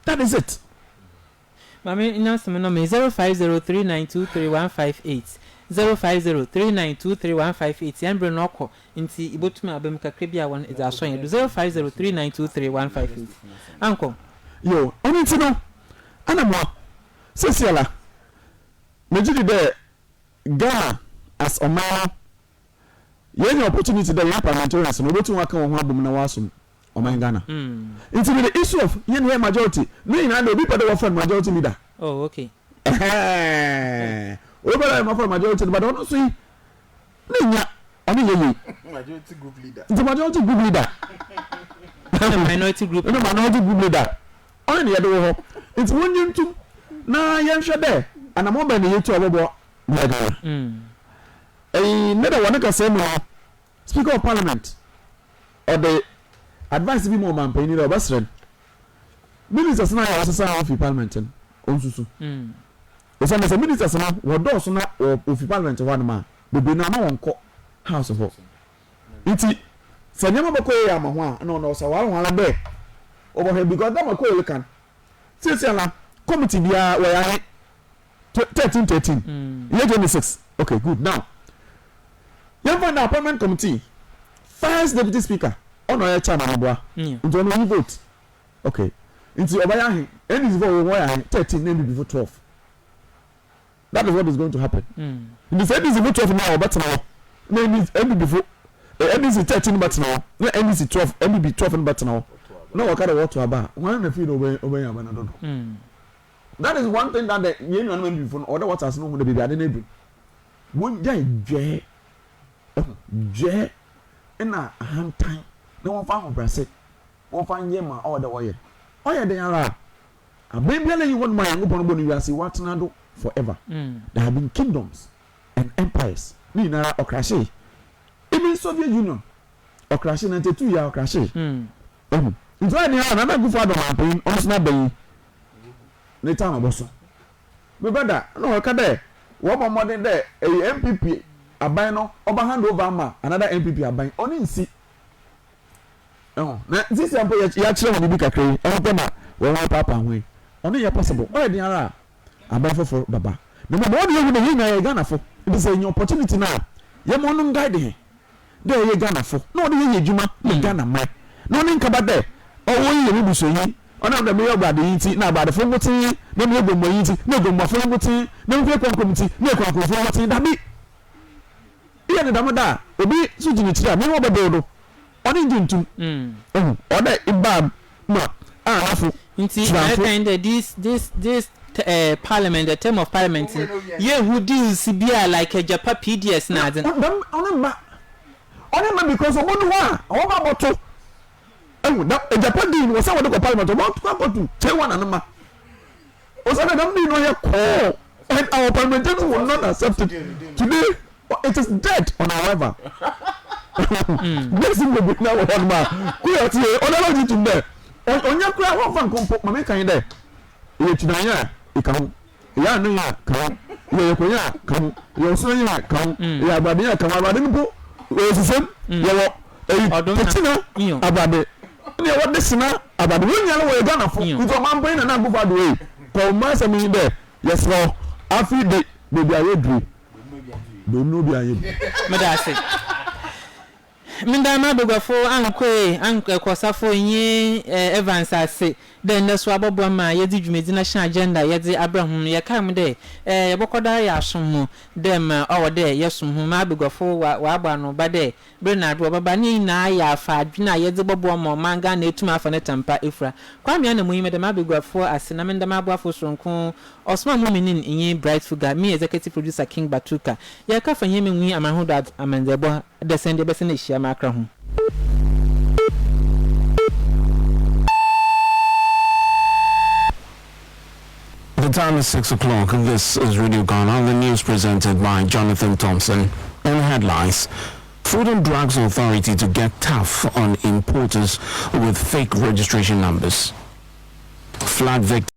That is it. Mami, announcement number 0503923158. 0503923158 and bring noko inti ibotuma abem kakrebia one is aso 0503923158 uncle yo onti no Anamoah sesiala mejidi de Ghana as Oman any opportunity that parliamentarians no betu waka won abom na wasum Oman Ghana into the issue of any majority no na do people that were majority leader. Oh okay. Over my majority, but don't see. Majority group leader. The majority group leader. Minority group. No minority group leader. Only the other way. It's one you two. Nah, you're sure there. And I'm over the two of what. Another one can say more. Speaker of Parliament or the advice be more man paying the Western ministers now are also of Parliament and Onsusu. Some of the ministers now were those now of Parliament one man. Be now one house of hope. It's Sanyama Boko Yamaha, no, so I want to be over here because I'm a cool can. Since committee where I 13, year 26. Okay, good. Now, you find the appointment committee. First deputy speaker, on our channel, into only vote. Okay, into Obayahi, and his vote 13, maybe before 12. That is what is going to happen. The same is about 12 now, but now, maybe before, NBC 13 but now, NBC 12, NBC 12 but now. No, I can't watch about. Why don't you feel away? I don't know. That is one thing that the union maybe before, other what has no the baby, I didn't do. One day, J, in a hand time, no one found Brassett, one find Yema or the way. Oh, yeah, they are. A baby, you want my open body, you see what's not forever. There have been kingdoms and empires. Me, now, or crash. Even Soviet Union, or crash 92 years, or crash. It's why they are another good father, my pain, on snap. The time of Bosso. My brother, no, I can't there. One more modern there, a MPP, a bino, over hand over ma, another MPP, a bino, only in see. Oh, this is a boy, you actually want to be a crane, and come out, well, my papa, way. Only possible. Why the ara? A buffalo for Baba. No more you with the ring I gonna for. It is an opportunity now. Yamonum guiding. There you gonna for. No, the Juma, you gonna make. No link about there. Oh, you will say, on the mail by the eating, now by the phone routine, no more go eating, no go my phone routine, no go committee, no go for that be. Here the Damada, will be suiting it to me over the on engine to. Oh, or that Ibab. No, this parliament, the term of parliament, yeah, who deals be like a Japa PDS now. Only because of one, about two. Oh, the Japan deal was someone of parliament about to tell one another. Was I don't know your call, and our parliamentarians will not accept it. Today, it is dead on our river. This is the big now one man. Quit here, on the to there. On your crowd, one fan come put my make in there. You to you come. Ya no ya come. You come. You so ya come. Ya badia come about him go. We same. You Odumtina about it. You what this na about when you are gonna for. You man brain and go for the way. Paul Master me there. Yes, no. Afi de baby I do. Don't know be I. Madase. Mindama begafo ankwe kwasafo yin Evans ase den na so abobo ma yedi dwumedi national agenda yedi Abraham ye kam de yebokoda ya asommo dem owode yesomho ma begafo wa agba no ba de Bernard baba ni na ya afa adwena yedi bobo mo manga na etuma afa ne tampa efra Kwame Anamoah yi medama begafo ase na mindama aboafo soronko Osman Muminin yin Bright Fuga me executive producer King Batuka ye ka fa yemi nwi amahoda amandebo de sende be se na hia makra ho. The time is 6 o'clock and this is Radio Ghana. The news presented by Jonathan Thompson. On headlines, Food and Drugs Authority to get tough on importers with fake registration numbers. Flood victims